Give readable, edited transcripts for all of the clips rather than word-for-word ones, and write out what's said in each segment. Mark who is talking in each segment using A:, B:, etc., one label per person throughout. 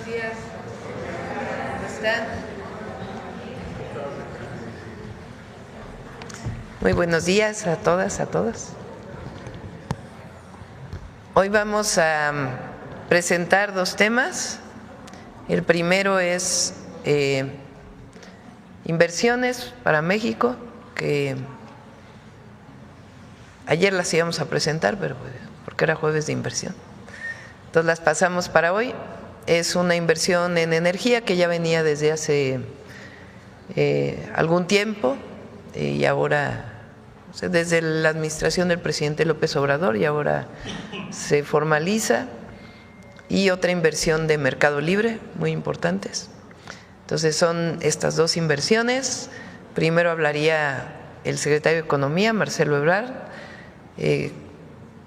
A: días. ¿Cómo están? Muy buenos días a todas, a todos. Hoy vamos a presentar dos temas. El primero es inversiones para México, que ayer las íbamos a presentar, pero porque era jueves de inversión. Entonces las pasamos para hoy. Es una inversión en energía que ya venía desde hace algún tiempo y ahora, desde la administración del presidente López Obrador, y ahora se formaliza. Y otra inversión de Mercado Libre, muy importantes. Entonces son estas dos inversiones. Primero hablaría el secretario de Economía, Marcelo Ebrard.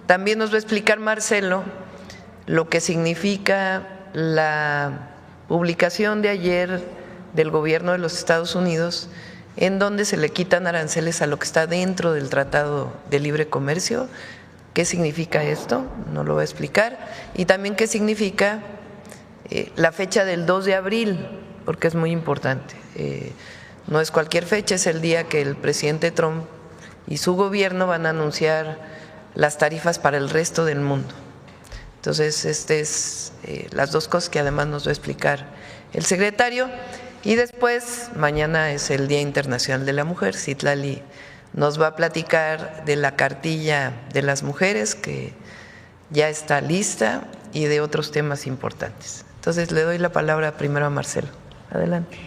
A: También nos va a explicar Marcelo lo que significa la publicación de ayer del gobierno de los Estados Unidos, en donde se le quitan aranceles a lo que está dentro del Tratado de Libre Comercio. ¿Qué significa esto? Nos lo va a explicar. Y también qué significa la fecha del 2 de abril, porque es muy importante. No es cualquier fecha, es el día que el presidente Trump y su gobierno van a anunciar las tarifas para el resto del mundo. Entonces, las dos cosas que además nos va a explicar el secretario. Y después, mañana es el Día Internacional de la Mujer. Citlali nos va a platicar de la cartilla de las mujeres, que ya está lista, y de otros temas importantes. Entonces, le doy la palabra primero a Marcelo. Adelante.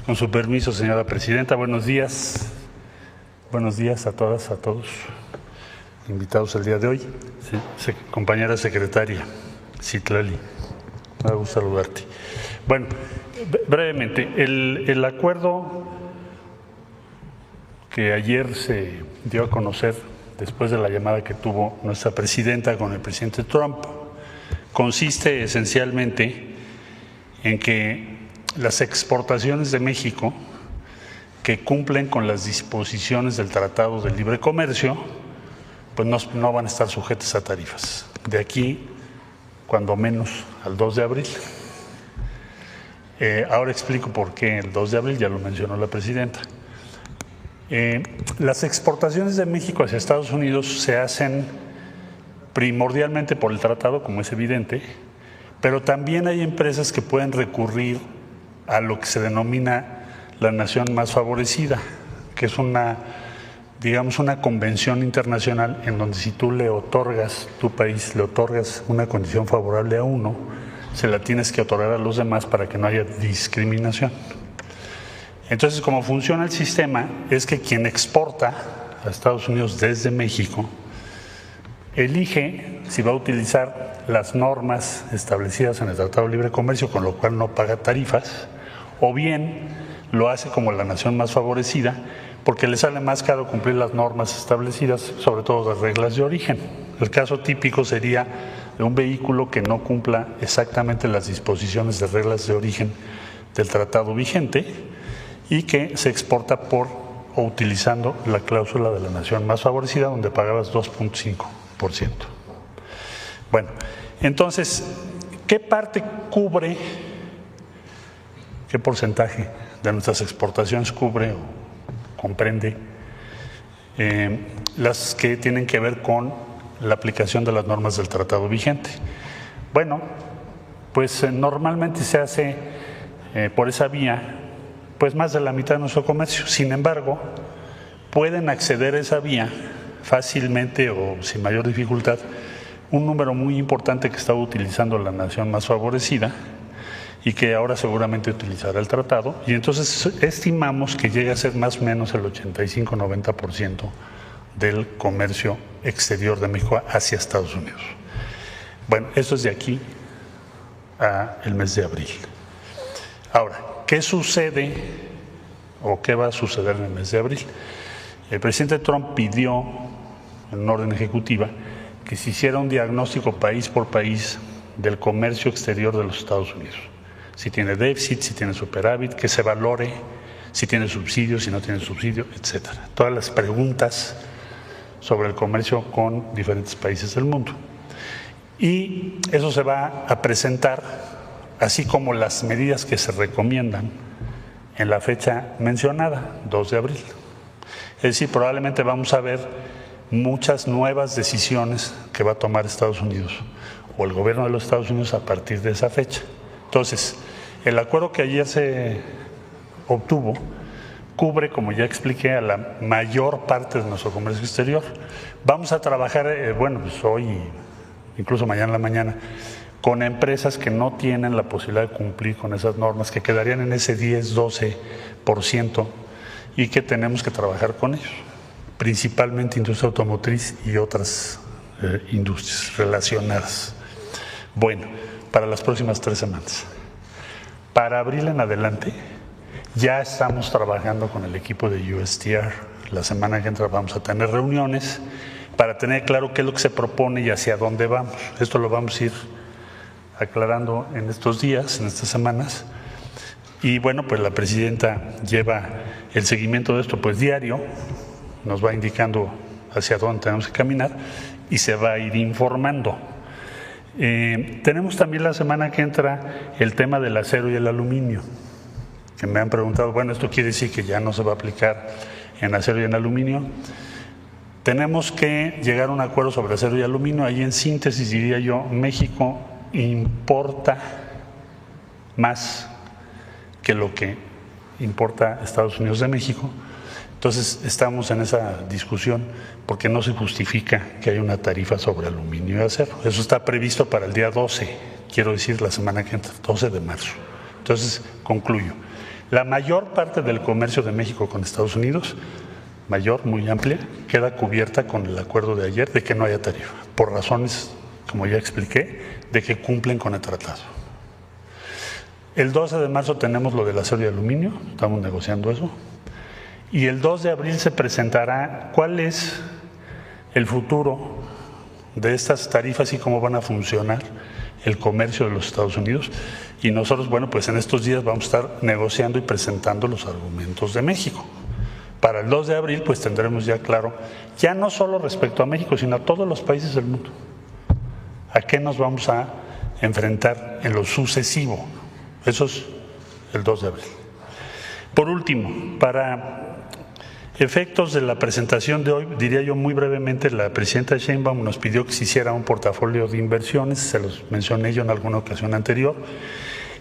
B: Con su permiso, señora presidenta, buenos días. Buenos días a todas, a todos, invitados el día de hoy. Sí, compañera secretaria, Citlali, me da gusto saludarte. Bueno, brevemente, el acuerdo que ayer se dio a conocer después de la llamada que tuvo nuestra presidenta con el presidente Trump consiste esencialmente en que las exportaciones de México que cumplen con las disposiciones del Tratado de Libre Comercio, pues no van a estar sujetas a tarifas. De aquí, cuando menos, al 2 de abril. Ahora explico por qué el 2 de abril, ya lo mencionó la presidenta. Las exportaciones de México hacia Estados Unidos se hacen primordialmente por el tratado, como es evidente, pero también hay empresas que pueden recurrir a lo que se denomina la nación más favorecida, que es digamos una convención internacional en donde si tú le otorgas, tu país le otorgas una condición favorable a uno, se la tienes que otorgar a los demás para que no haya discriminación. Entonces, como funciona el sistema es que quien exporta a Estados Unidos desde México elige si va a utilizar las normas establecidas en el Tratado de Libre Comercio, con lo cual no paga tarifas, o bien lo hace como la nación más favorecida, porque le sale más caro cumplir las normas establecidas, sobre todo las reglas de origen. El caso típico sería de un vehículo que no cumpla exactamente las disposiciones de reglas de origen del tratado vigente y que se exporta o utilizando la cláusula de la nación más favorecida, donde pagabas 2.5%. Bueno, entonces, ¿qué parte cubre, qué porcentaje de nuestras exportaciones cubre o comprende las que tienen que ver con la aplicación de las normas del tratado vigente? Bueno, pues normalmente se hace por esa vía pues más de la mitad de nuestro comercio. Sin embargo, pueden acceder a esa vía fácilmente o sin mayor dificultad un número muy importante que estaba utilizando la nación más favorecida y que ahora seguramente utilizará el tratado, y entonces estimamos que llega a ser más o menos el 85-90% del comercio exterior de México hacia Estados Unidos. Bueno, esto es de aquí al mes de abril. Ahora, ¿qué sucede o qué va a suceder en el mes de abril? El presidente Trump pidió en una orden ejecutiva que se hiciera un diagnóstico país por país del comercio exterior de los Estados Unidos. Si tiene déficit, si tiene superávit, que se valore si tiene subsidio, si no tiene subsidio, etcétera. Todas las preguntas sobre el comercio con diferentes países del mundo. Y eso se va a presentar, así como las medidas que se recomiendan en la fecha mencionada, 2 de abril. Es decir, probablemente vamos a ver muchas nuevas decisiones que va a tomar Estados Unidos o el gobierno de los Estados Unidos a partir de esa fecha. Entonces, el acuerdo que ayer se obtuvo cubre, como ya expliqué, a la mayor parte de nuestro comercio exterior. Vamos a trabajar, pues hoy, incluso mañana en la mañana, con empresas que no tienen la posibilidad de cumplir con esas normas, que quedarían en ese 10-12% y que tenemos que trabajar con ellos, principalmente industria automotriz y otras industrias relacionadas. Bueno, para las próximas 3 semanas. Para abril en adelante, ya estamos trabajando con el equipo de USTR. La semana que entra vamos a tener reuniones para tener claro qué es lo que se propone y hacia dónde vamos. Esto lo vamos a ir aclarando en estos días, en estas semanas. Y bueno, pues la presidenta lleva el seguimiento de esto pues diario, nos va indicando hacia dónde tenemos que caminar y se va a ir informando. Tenemos también la semana que entra el tema del acero y el aluminio, que me han preguntado, bueno, esto quiere decir que ya no se va a aplicar en acero y en aluminio. Tenemos que llegar a un acuerdo sobre acero y aluminio. Ahí en síntesis diría yo, México importa más que lo que importa Estados Unidos de México. Entonces estamos en esa discusión porque no se justifica que haya una tarifa sobre aluminio y acero. Eso está previsto para el día 12, quiero decir la semana que entra, 12 de marzo. Entonces concluyo. La mayor parte del comercio de México con Estados Unidos, mayor, muy amplia, queda cubierta con el acuerdo de ayer de que no haya tarifa, por razones, como ya expliqué, de que cumplen con el tratado. El 12 de marzo tenemos lo del acero y aluminio, estamos negociando eso, y el 2 de abril se presentará cuál es el futuro de estas tarifas y cómo van a funcionar el comercio de los Estados Unidos. Y nosotros, bueno, pues en estos días vamos a estar negociando y presentando los argumentos de México. Para el 2 de abril, pues tendremos ya claro, ya no solo respecto a México, sino a todos los países del mundo, a qué nos vamos a enfrentar en lo sucesivo. Eso es el 2 de abril. Por último, para efectos de la presentación de hoy, diría yo muy brevemente, la presidenta Sheinbaum nos pidió que se hiciera un portafolio de inversiones, se los mencioné yo en alguna ocasión anterior.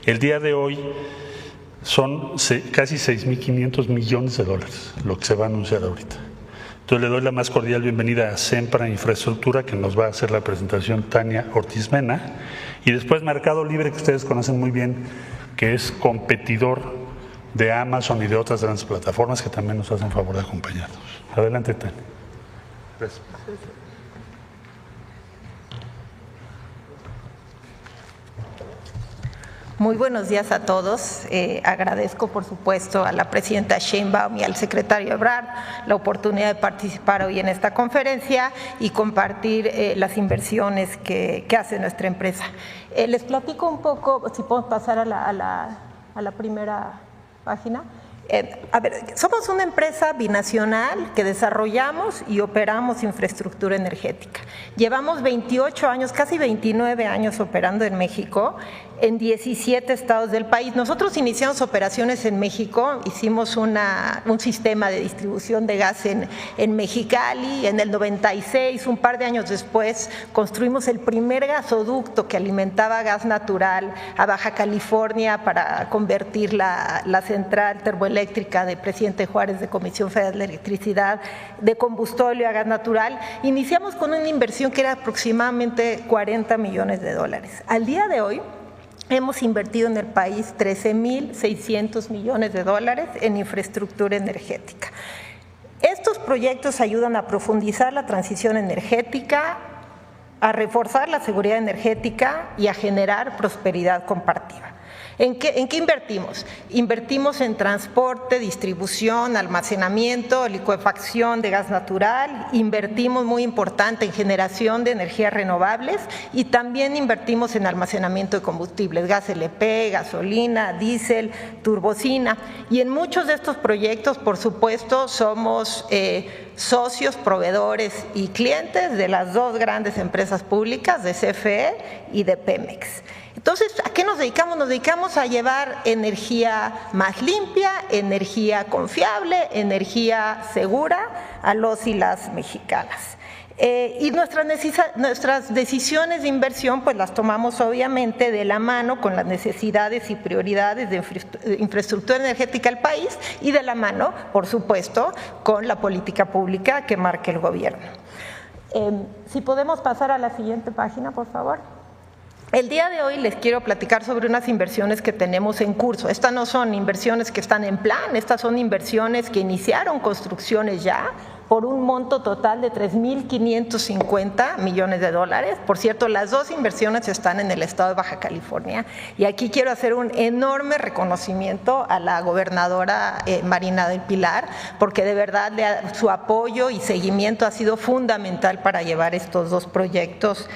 B: El día de hoy son casi 6.500 millones de dólares lo que se va a anunciar ahorita. Entonces le doy la más cordial bienvenida a Sempra Infraestructura, que nos va a hacer la presentación Tania Ortiz Mena, y después Mercado Libre, que ustedes conocen muy bien, que es competidor de Amazon y de otras grandes plataformas que también nos hacen favor de acompañarnos. Adelante, Tania. Gracias.
C: Muy buenos días a todos. Agradezco, por supuesto, a la presidenta Sheinbaum y al secretario Ebrard la oportunidad de participar hoy en esta conferencia y compartir las inversiones que hace nuestra empresa. Les platico un poco, si podemos pasar a la primera página. Somos una empresa binacional que desarrollamos y operamos infraestructura energética. Llevamos 28 años, casi 29 años operando en México, en 17 estados del país. Nosotros iniciamos operaciones en México, hicimos un sistema de distribución de gas en Mexicali. En el 96, un par de años después, construimos el primer gasoducto que alimentaba gas natural a Baja California para convertir la central termoeléctrica de Presidente Juárez de Comisión Federal de Electricidad de combustible a gas natural. Iniciamos con una inversión que era aproximadamente 40 millones de dólares. Al día de hoy, hemos invertido en el país 13.600 millones de dólares en infraestructura energética. Estos proyectos ayudan a profundizar la transición energética, a reforzar la seguridad energética y a generar prosperidad compartida. ¿En qué invertimos? Invertimos en transporte, distribución, almacenamiento, licuefacción de gas natural, invertimos, muy importante, en generación de energías renovables y también invertimos en almacenamiento de combustibles, gas LP, gasolina, diésel, turbocina. Y en muchos de estos proyectos, por supuesto, somos socios, proveedores y clientes de las dos grandes empresas públicas, de CFE y de Pemex. Entonces, ¿a qué nos dedicamos? Nos dedicamos a llevar energía más limpia, energía confiable, energía segura a los y las mexicanas. Y nuestras decisiones de inversión pues las tomamos obviamente de la mano con las necesidades y prioridades de infraestructura energética del país y de la mano, por supuesto, con la política pública que marque el gobierno. Si podemos pasar a la siguiente página, por favor. El día de hoy les quiero platicar sobre unas inversiones que tenemos en curso. Estas no son inversiones que están en plan, estas son inversiones que iniciaron construcciones ya, por un monto total de 3.550 millones de dólares. Por cierto, las dos inversiones están en el estado de Baja California y aquí quiero hacer un enorme reconocimiento a la gobernadora Marina del Pilar, porque de verdad su apoyo y seguimiento ha sido fundamental para llevar estos dos proyectos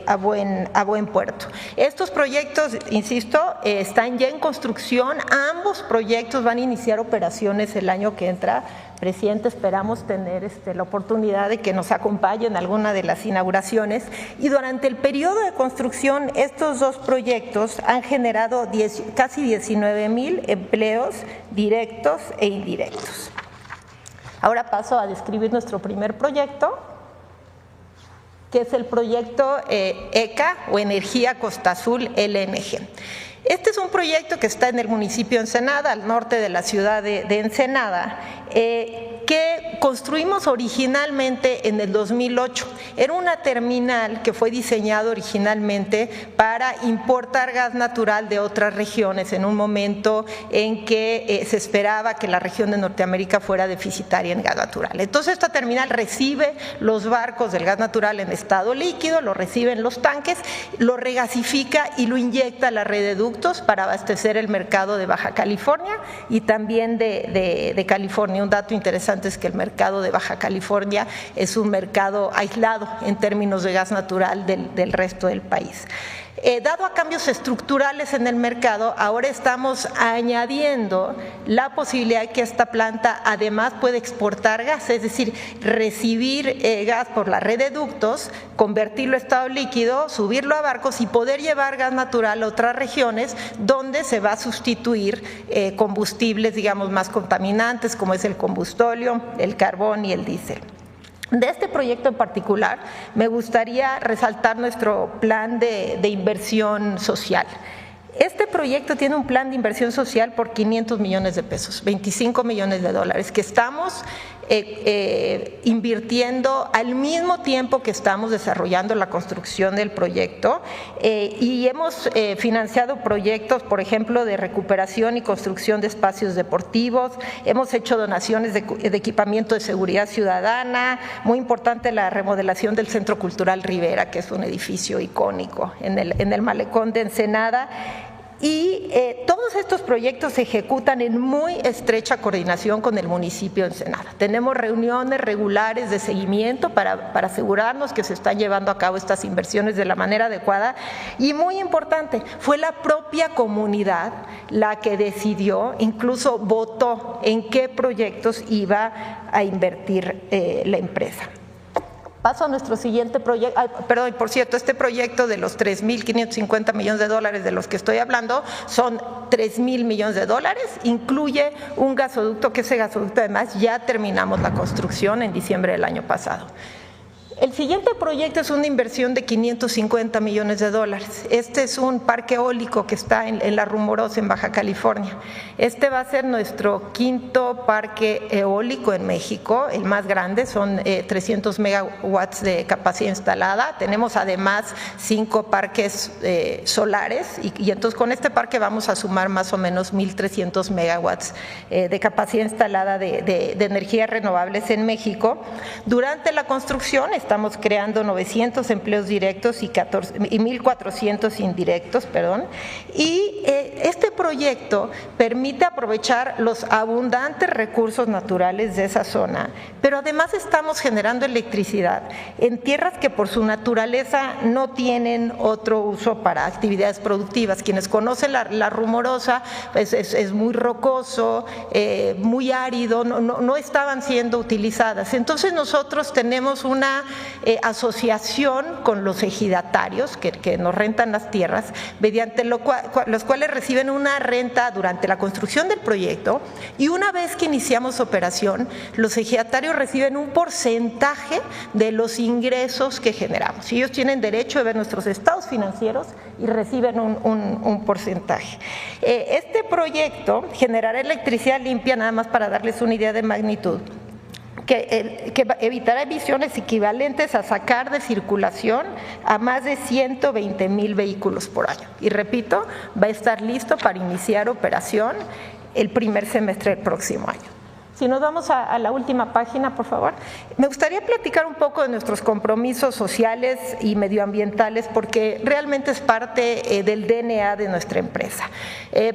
C: a buen puerto. Estos proyectos, insisto, están ya en construcción. Ambos proyectos van a iniciar operaciones el año que entra. Presidente, esperamos tener la oportunidad de que nos acompañe en alguna de las inauguraciones y durante el periodo de construcción estos dos proyectos han generado casi 19,000 empleos directos e indirectos. Ahora paso a describir nuestro primer proyecto, que es el proyecto ECA o Energía Costa Azul LNG. Este es un proyecto que está en el municipio de Ensenada, al norte de la ciudad de Ensenada, que construimos originalmente en el 2008. Era una terminal que fue diseñada originalmente para importar gas natural de otras regiones en un momento en que se esperaba que la región de Norteamérica fuera deficitaria en gas natural. Entonces esta terminal recibe los barcos del gas natural en estado líquido, lo reciben los tanques, lo regasifica y lo inyecta a la red de ductos para abastecer el mercado de Baja California y también de California. Un dato interesante es que el mercado de Baja California es un mercado aislado en términos de gas natural del resto del país. Dado a cambios estructurales en el mercado, ahora estamos añadiendo la posibilidad de que esta planta además puede exportar gas, es decir, recibir gas por la red de ductos, convertirlo a estado líquido, subirlo a barcos y poder llevar gas natural a otras regiones donde se va a sustituir combustibles, digamos, más contaminantes como es el combustóleo, el carbón y el diésel. De este proyecto en particular, me gustaría resaltar nuestro plan de inversión social. Este proyecto tiene un plan de inversión social por 500 millones de pesos, 25 millones de dólares, que estamos invirtiendo al mismo tiempo que estamos desarrollando la construcción del proyecto y hemos financiado proyectos, por ejemplo, de recuperación y construcción de espacios deportivos, hemos hecho donaciones de equipamiento de seguridad ciudadana, muy importante la remodelación del Centro Cultural Rivera, que es un edificio icónico en el malecón de Ensenada. Y todos estos proyectos se ejecutan en muy estrecha coordinación con el municipio de Ensenada. Tenemos reuniones regulares de seguimiento para asegurarnos que se están llevando a cabo estas inversiones de la manera adecuada y muy importante, fue la propia comunidad la que decidió, incluso votó en qué proyectos iba a invertir la empresa. Paso a nuestro siguiente proyecto. Perdón, por cierto, este proyecto de los 3.550 millones de dólares de los que estoy hablando son 3.000 millones de dólares, incluye un gasoducto, que ese gasoducto además ya terminamos la construcción en diciembre del año pasado. El siguiente proyecto es una inversión de 550 millones de dólares. Este es un parque eólico que está en La Rumorosa, en Baja California. Este va a ser nuestro quinto parque eólico en México, el más grande, son 300 megawatts de capacidad instalada. Tenemos además 5 parques solares y entonces con este parque vamos a sumar más o menos 1.300 megawatts de capacidad instalada de energías renovables en México. Durante la construcción estamos creando 900 empleos directos y 1,400 indirectos, y este proyecto permite aprovechar los abundantes recursos naturales de esa zona, pero además estamos generando electricidad en tierras que por su naturaleza no tienen otro uso para actividades productivas. Quienes conocen la Rumorosa, pues es muy rocoso, muy árido, no estaban siendo utilizadas. Entonces nosotros tenemos una asociación con los ejidatarios que nos rentan las tierras, mediante los cuales reciben una renta durante la construcción del proyecto, y una vez que iniciamos operación, los ejidatarios reciben un porcentaje de los ingresos que generamos. Ellos tienen derecho a ver nuestros estados financieros y reciben un porcentaje. Este proyecto generará electricidad limpia, nada más para darles una idea de magnitud, que evitará emisiones equivalentes a sacar de circulación a más de 120,000 vehículos por año. Y repito, va a estar listo para iniciar operación el primer semestre del próximo año. Si nos vamos a la última página, por favor. Me gustaría platicar un poco de nuestros compromisos sociales y medioambientales, porque realmente es parte del DNA de nuestra empresa.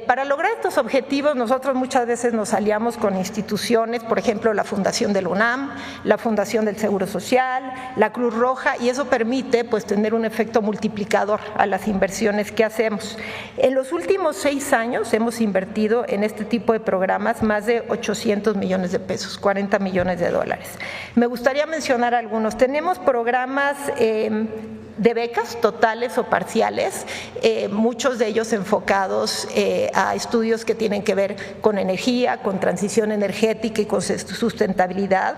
C: Para lograr estos objetivos, nosotros muchas veces nos aliamos con instituciones, por ejemplo, la Fundación del UNAM, la Fundación del Seguro Social, la Cruz Roja, y eso permite pues tener un efecto multiplicador a las inversiones que hacemos. En los últimos 6 años hemos invertido en este tipo de programas más de 800 millones de pesos, 40 millones de dólares. Me gustaría mencionar algunos. Tenemos programas de becas totales o parciales, muchos de ellos enfocados a estudios que tienen que ver con energía, con transición energética y con sustentabilidad.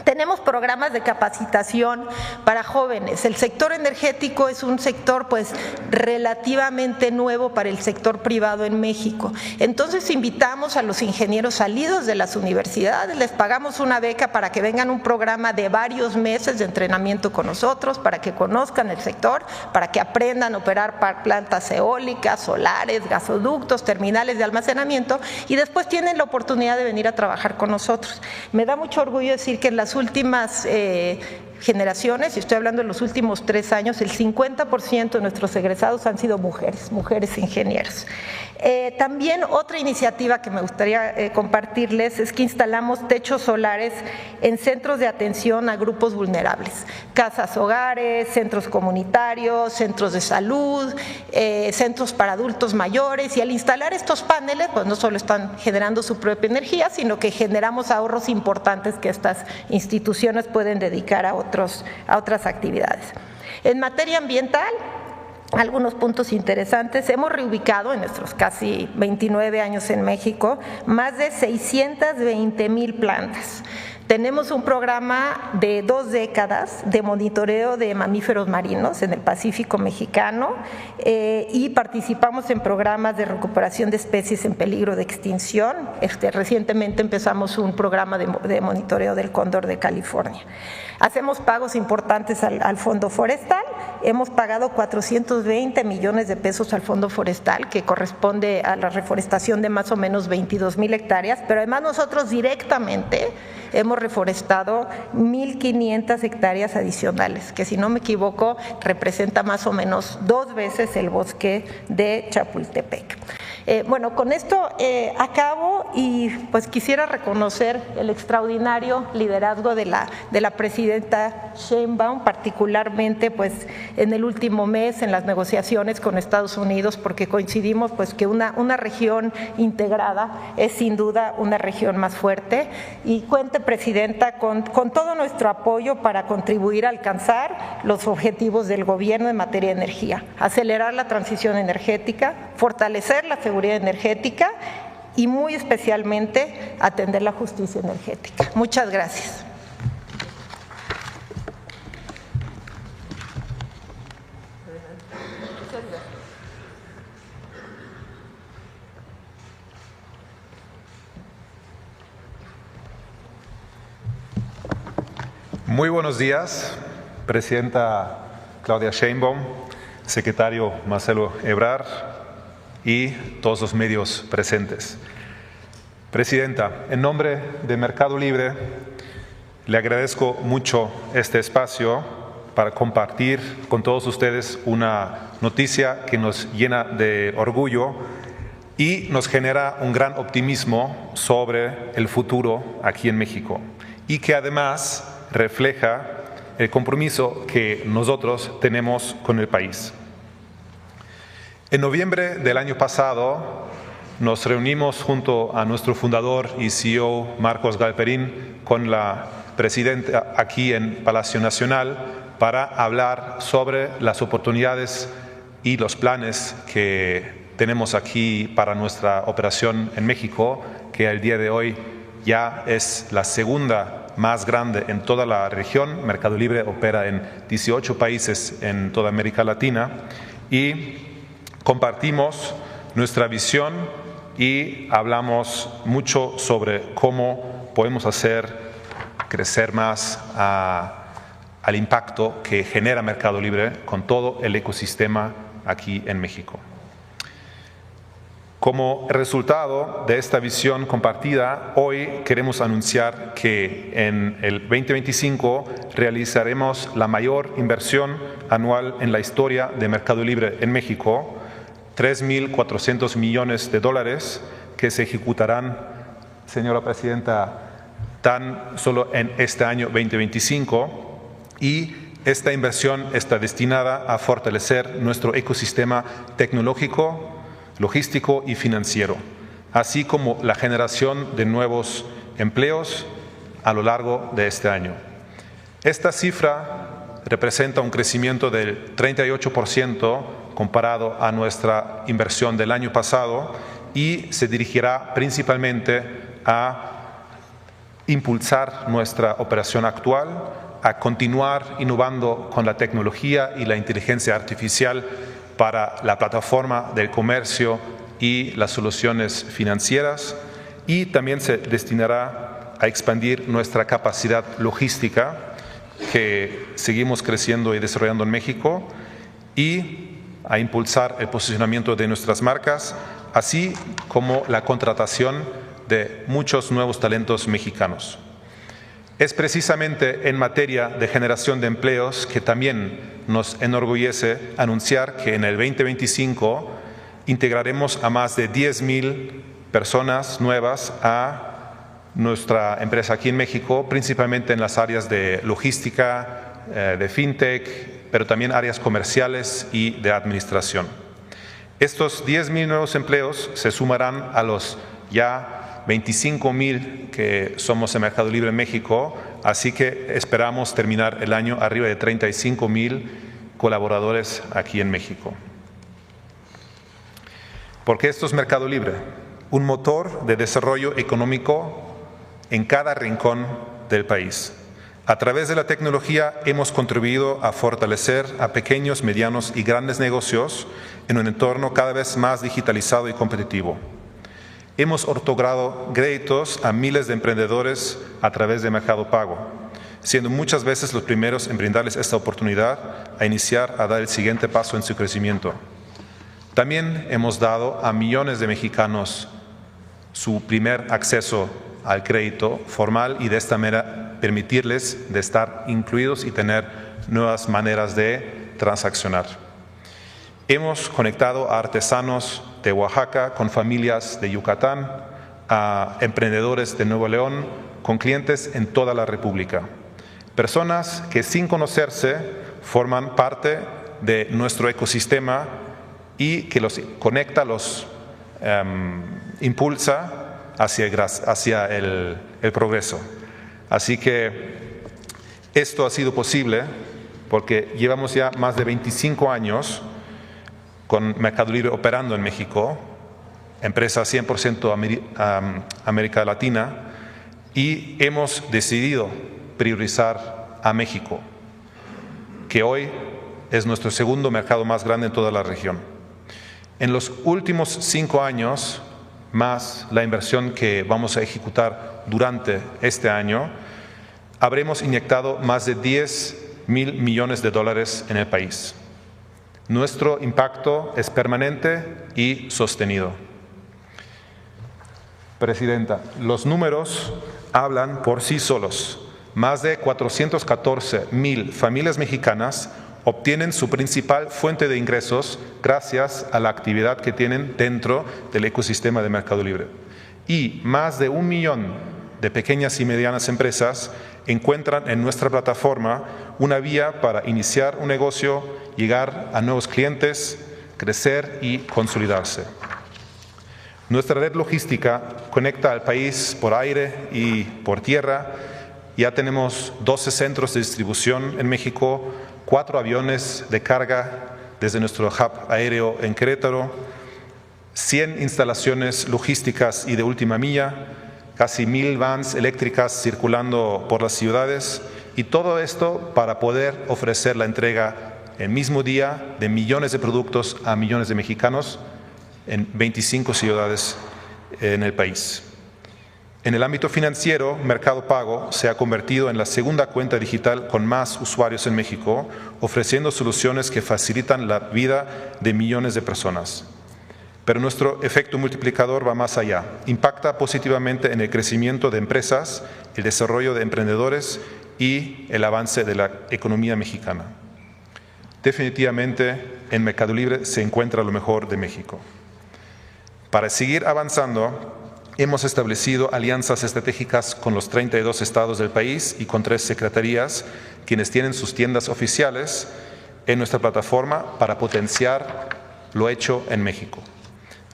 C: Tenemos programas de capacitación para jóvenes. El sector energético es un sector pues relativamente nuevo para el sector privado en México. Entonces invitamos a los ingenieros salidos de las universidades, les pagamos una beca para que vengan a un programa de varios meses de entrenamiento con nosotros, para que conozcan el sector, para que aprendan a operar plantas eólicas, solares, gasoductos, terminales de almacenamiento, y después tienen la oportunidad de venir a trabajar con nosotros. Me da mucho orgullo decir que en las últimas generaciones, y estoy hablando de los últimos 3 años, el 50% de nuestros egresados han sido mujeres ingenieros. También otra iniciativa que me gustaría compartirles es que instalamos techos solares en centros de atención a grupos vulnerables, casas hogares, centros comunitarios, centros de salud, centros para adultos mayores, y al instalar estos paneles pues no solo están generando su propia energía, sino que generamos ahorros importantes que estas instituciones pueden dedicar a otras actividades. En materia ambiental, algunos puntos interesantes. Hemos reubicado en nuestros casi 29 años en México más de 620,000 plantas. Tenemos un programa de 2 décadas de monitoreo de mamíferos marinos en el Pacífico mexicano, y participamos en programas de recuperación de especies en peligro de extinción. Recientemente empezamos un programa de monitoreo del cóndor de California. Hacemos pagos importantes al Fondo Forestal. Hemos pagado 420 millones de pesos al Fondo Forestal, que corresponde a la reforestación de más o menos 22,000 hectáreas, pero además nosotros directamente hemos reforestado 1,500 hectáreas adicionales, que si no me equivoco representa más o menos 2 veces el bosque de Chapultepec. Bueno, con esto acabo, y pues quisiera reconocer el extraordinario liderazgo de la presidenta Sheinbaum, particularmente pues en el último mes en las negociaciones con Estados Unidos, porque coincidimos pues que una región integrada es sin duda una región más fuerte, y cuente, presidenta, con todo nuestro apoyo para contribuir a alcanzar los objetivos del gobierno en materia de energía, acelerar la transición energética, fortalecer la seguridad energética y muy especialmente atender la justicia energética. Muchas gracias.
D: Muy buenos días, presidenta Claudia Sheinbaum, secretario Marcelo Ebrard y todos los medios presentes. Presidenta, en nombre de Mercado Libre, Le agradezco mucho este espacio para compartir con todos ustedes una noticia que nos llena de orgullo y nos genera un gran optimismo sobre el futuro aquí en México, y que además refleja el compromiso que nosotros tenemos con el país. En noviembre del año pasado nos reunimos junto a nuestro fundador y CEO Marcos Galperín con la presidenta aquí en Palacio Nacional para hablar sobre las oportunidades y los planes que tenemos aquí para nuestra operación en México, que al día de hoy ya es la segunda más grande en toda la región. Mercado Libre opera en 18 países en toda América Latina y compartimos nuestra visión y hablamos mucho sobre cómo podemos hacer crecer más al impacto que genera Mercado Libre con todo el ecosistema aquí en México. Como resultado de esta visión compartida, hoy queremos anunciar que en el 2025 realizaremos la mayor inversión anual en la historia de Mercado Libre en México, 3.400 millones de dólares que se ejecutarán, señora presidenta, tan solo en este año 2025, y esta inversión está destinada a fortalecer nuestro ecosistema tecnológico, logístico y financiero, así como la generación de nuevos empleos a lo largo de este año. Esta cifra representa un crecimiento del 38% comparado a nuestra inversión del año pasado y se dirigirá principalmente a impulsar nuestra operación actual, a continuar innovando con la tecnología y la inteligencia artificial para la plataforma del comercio y las soluciones financieras, y también se destinará a expandir nuestra capacidad logística que seguimos creciendo y desarrollando en México, y a impulsar el posicionamiento de nuestras marcas, así como la contratación de muchos nuevos talentos mexicanos. Es precisamente en materia de generación de empleos que también nos enorgullece anunciar que en el 2025 integraremos a más de 10,000 personas nuevas a nuestra empresa aquí en México, principalmente en las áreas de logística, de fintech, pero también áreas comerciales y de administración. Estos 10,000 nuevos empleos se sumarán a los ya 25,000 que somos en Mercado Libre en México, así que esperamos terminar el año arriba de 35,000 colaboradores aquí en México. Porque esto es Mercado Libre, un motor de desarrollo económico en cada rincón del país. A través de la tecnología hemos contribuido a fortalecer a pequeños, medianos y grandes negocios en un entorno cada vez más digitalizado y competitivo. Hemos otorgado créditos a miles de emprendedores a través de Mercado Pago, siendo muchas veces los primeros en brindarles esta oportunidad a iniciar a dar el siguiente paso en su crecimiento. También hemos dado a millones de mexicanos su primer acceso al crédito formal y de esta manera permitirles de estar incluidos y tener nuevas maneras de transaccionar. Hemos conectado a artesanos de Oaxaca con familias de Yucatán, a emprendedores de Nuevo León, con clientes en toda la República. Personas que sin conocerse forman parte de nuestro ecosistema y que los conecta, los impulsa hacia el progreso. Así que esto ha sido posible porque llevamos ya más de 25 años con Mercado Libre operando en México, empresa 100% América Latina, y hemos decidido priorizar a México, que hoy es nuestro segundo mercado más grande en toda la región. En los últimos 5 años, más la inversión que vamos a ejecutar durante este año, habremos inyectado más de 10,000 millones de dólares en el país. Nuestro impacto es permanente y sostenido. Presidenta, los números hablan por sí solos. Más de 414,000 familias mexicanas obtienen su principal fuente de ingresos gracias a la actividad que tienen dentro del ecosistema de Mercado Libre. Y más de 1 millón de pequeñas y medianas empresas encuentran en nuestra plataforma una vía para iniciar un negocio, llegar a nuevos clientes, crecer y consolidarse. Nuestra red logística conecta al país por aire y por tierra. Ya tenemos 12 centros de distribución en México, 4 aviones de carga desde nuestro hub aéreo en Querétaro, 100 instalaciones logísticas y de última milla, casi 1,000 vans eléctricas circulando por las ciudades, y todo esto para poder ofrecer la entrega el mismo día de millones de productos a millones de mexicanos en 25 ciudades en el país. En el ámbito financiero, Mercado Pago se ha convertido en la segunda cuenta digital con más usuarios en México, ofreciendo soluciones que facilitan la vida de millones de personas. Pero nuestro efecto multiplicador va más allá. Impacta positivamente en el crecimiento de empresas, el desarrollo de emprendedores y el avance de la economía mexicana. Definitivamente, en Mercado Libre se encuentra lo mejor de México. Para seguir avanzando, hemos establecido alianzas estratégicas con los 32 estados del país y con 3 secretarías, quienes tienen sus tiendas oficiales en nuestra plataforma para potenciar lo hecho en México.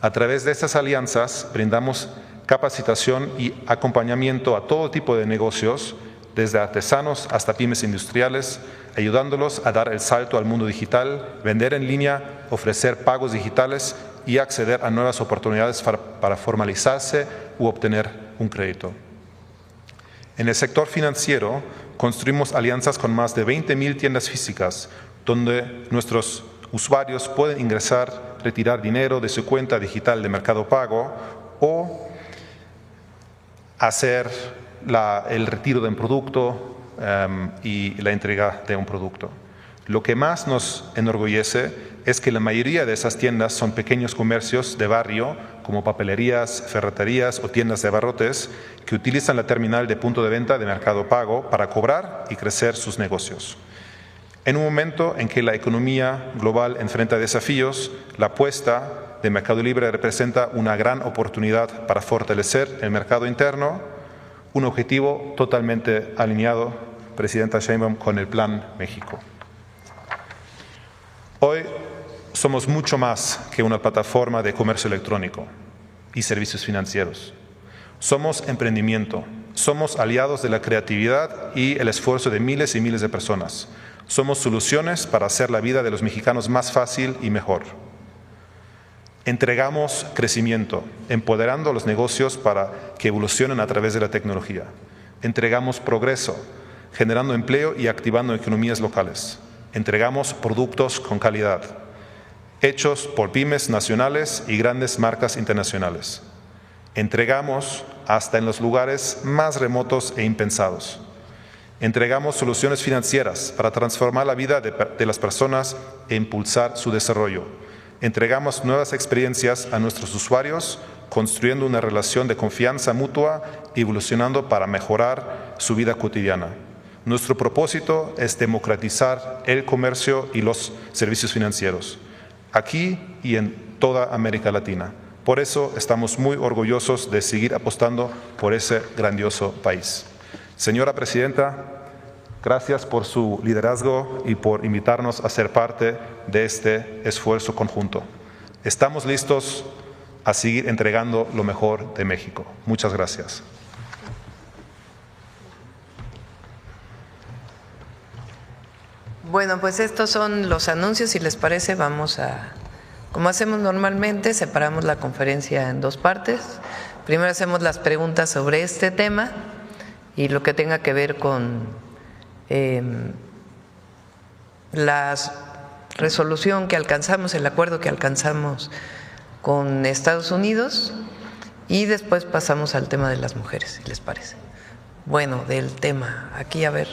D: A través de estas alianzas brindamos capacitación y acompañamiento a todo tipo de negocios, desde artesanos hasta pymes industriales, ayudándolos a dar el salto al mundo digital, vender en línea, ofrecer pagos digitales y acceder a nuevas oportunidades para formalizarse u obtener un crédito. En el sector financiero, construimos alianzas con más de 20,000 tiendas físicas, donde nuestros usuarios pueden ingresar, retirar dinero de su cuenta digital de Mercado Pago o hacer el retiro de un producto y la entrega de un producto. Lo que más nos enorgullece es que la mayoría de esas tiendas son pequeños comercios de barrio, como papelerías, ferreterías o tiendas de abarrotes, que utilizan la terminal de punto de venta de Mercado Pago para cobrar y crecer sus negocios. En un momento en que la economía global enfrenta desafíos, la apuesta de Mercado Libre representa una gran oportunidad para fortalecer el mercado interno, un objetivo totalmente alineado, Presidenta Sheinbaum, con el Plan México. Hoy somos mucho más que una plataforma de comercio electrónico y servicios financieros. Somos emprendimiento, somos aliados de la creatividad y el esfuerzo de miles y miles de personas. Somos soluciones para hacer la vida de los mexicanos más fácil y mejor. Entregamos crecimiento, empoderando a los negocios para que evolucionen a través de la tecnología. Entregamos progreso, generando empleo y activando economías locales. Entregamos productos con calidad, hechos por pymes nacionales y grandes marcas internacionales. Entregamos hasta en los lugares más remotos e impensados. Entregamos soluciones financieras para transformar la vida de las personas e impulsar su desarrollo. Entregamos nuevas experiencias a nuestros usuarios, construyendo una relación de confianza mutua y evolucionando para mejorar su vida cotidiana. Nuestro propósito es democratizar el comercio y los servicios financieros, aquí y en toda América Latina. Por eso estamos muy orgullosos de seguir apostando por ese grandioso país. Señora Presidenta, gracias por su liderazgo y por invitarnos a ser parte de este esfuerzo conjunto. Estamos listos a seguir entregando lo mejor de México. Muchas gracias.
A: Bueno, pues estos son los anuncios. Si les parece, vamos a, como hacemos normalmente, separamos la conferencia en 2 partes. Primero hacemos las preguntas sobre este tema y lo que tenga que ver con la resolución que alcanzamos, el acuerdo que alcanzamos con Estados Unidos, y después pasamos al tema de las mujeres, si les parece. Bueno, del tema, aquí a ver.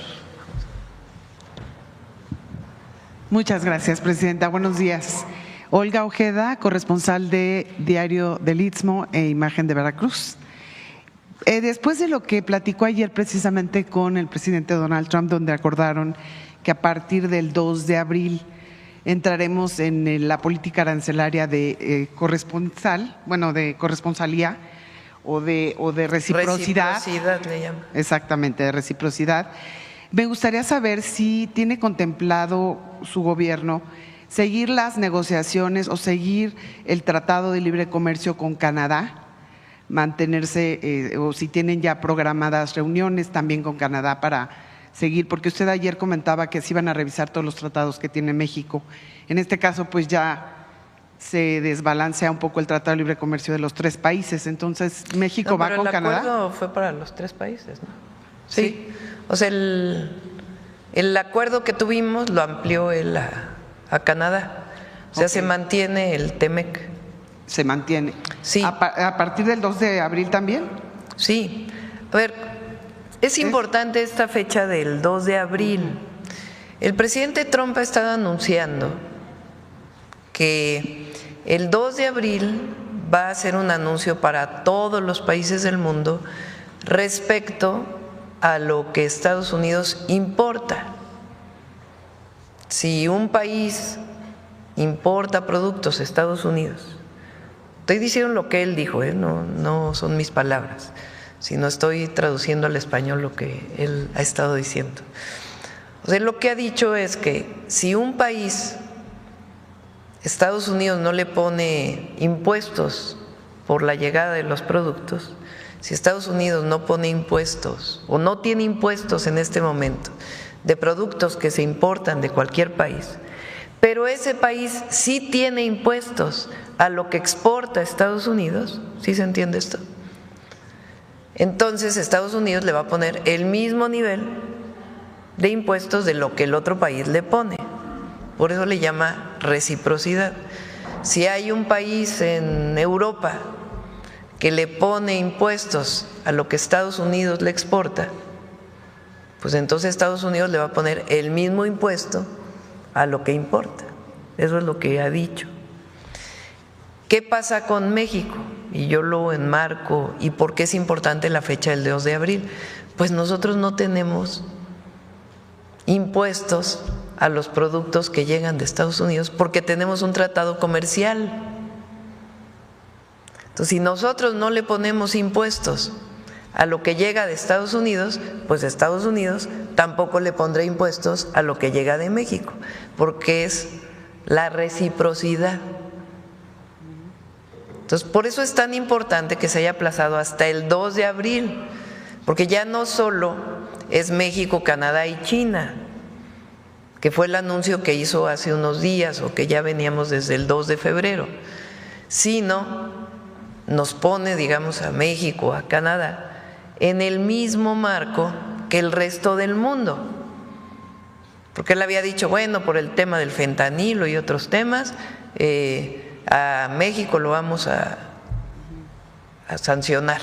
E: Muchas gracias, Presidenta. Buenos días. Olga Ojeda, corresponsal de Diario del Istmo e Imagen de Veracruz. Después de lo que platicó ayer precisamente con el presidente Donald Trump, donde acordaron que a partir del 2 de abril entraremos en la política arancelaria de corresponsalía o de reciprocidad.
A: Reciprocidad le llaman.
E: Exactamente, de reciprocidad. Me gustaría saber si tiene contemplado su gobierno seguir las negociaciones o seguir el Tratado de Libre Comercio con Canadá, mantenerse o si tienen ya programadas reuniones también con Canadá para seguir, porque usted ayer comentaba que se iban a revisar todos los tratados que tiene México. En este caso, pues ya se desbalancea un poco el Tratado de Libre Comercio de los 3 países. Entonces, ¿México va con Canadá?
A: El acuerdo fue para los 3 países, ¿no? Sí. O sea, el acuerdo que tuvimos lo amplió él a Canadá. O sea, se mantiene el TEMEC.
E: Se mantiene.
A: Sí.
E: ¿A partir del 2 de abril también?
A: Sí. A ver, es importante esta fecha del 2 de abril. El presidente Trump ha estado anunciando que el 2 de abril va a ser un anuncio para todos los países del mundo respecto a lo que Estados Unidos importa. Si un país importa productos a Estados Unidos, estoy diciendo lo que él dijo, no son mis palabras, sino estoy traduciendo al español lo que él ha estado diciendo. O sea, lo que ha dicho es que si un país, Estados Unidos, no le pone impuestos por la llegada de los productos, si Estados Unidos no pone impuestos o no tiene impuestos en este momento de productos que se importan de cualquier país, pero ese país sí tiene impuestos a lo que exporta a Estados Unidos, ¿sí se entiende esto? Entonces Estados Unidos le va a poner el mismo nivel de impuestos de lo que el otro país le pone. Por eso le llama reciprocidad. Si hay un país en Europa que le pone impuestos a lo que Estados Unidos le exporta, pues entonces Estados Unidos le va a poner el mismo impuesto a lo que importa. Eso es lo que ha dicho. ¿Qué pasa con México? Y yo lo enmarco. ¿Y por qué es importante la fecha del 2 de abril? Pues nosotros no tenemos impuestos a los productos que llegan de Estados Unidos porque tenemos un tratado comercial. Entonces, si nosotros no le ponemos impuestos a lo que llega de Estados Unidos, pues Estados Unidos tampoco le pondrá impuestos a lo que llega de México, porque es la reciprocidad. Entonces, por eso es tan importante que se haya aplazado hasta el 2 de abril, porque ya no solo es México, Canadá y China, que fue el anuncio que hizo hace unos días o que ya veníamos desde el 2 de febrero, sino nos pone, digamos, a México, a Canadá, en el mismo marco que el resto del mundo. Porque él había dicho, bueno, por el tema del fentanilo y otros temas, a México lo vamos a sancionar.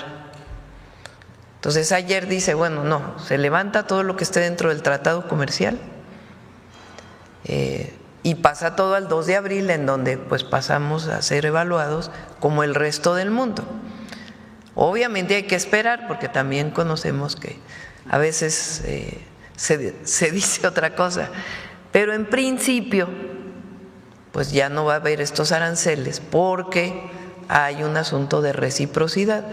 A: Entonces ayer dice, bueno, no, se levanta todo lo que esté dentro del tratado comercial y pasa todo al 2 de abril, en donde pues pasamos a ser evaluados como el resto del mundo. Obviamente hay que esperar, porque también conocemos que a veces se dice otra cosa, pero en principio pues ya no va a haber estos aranceles porque hay un asunto de reciprocidad.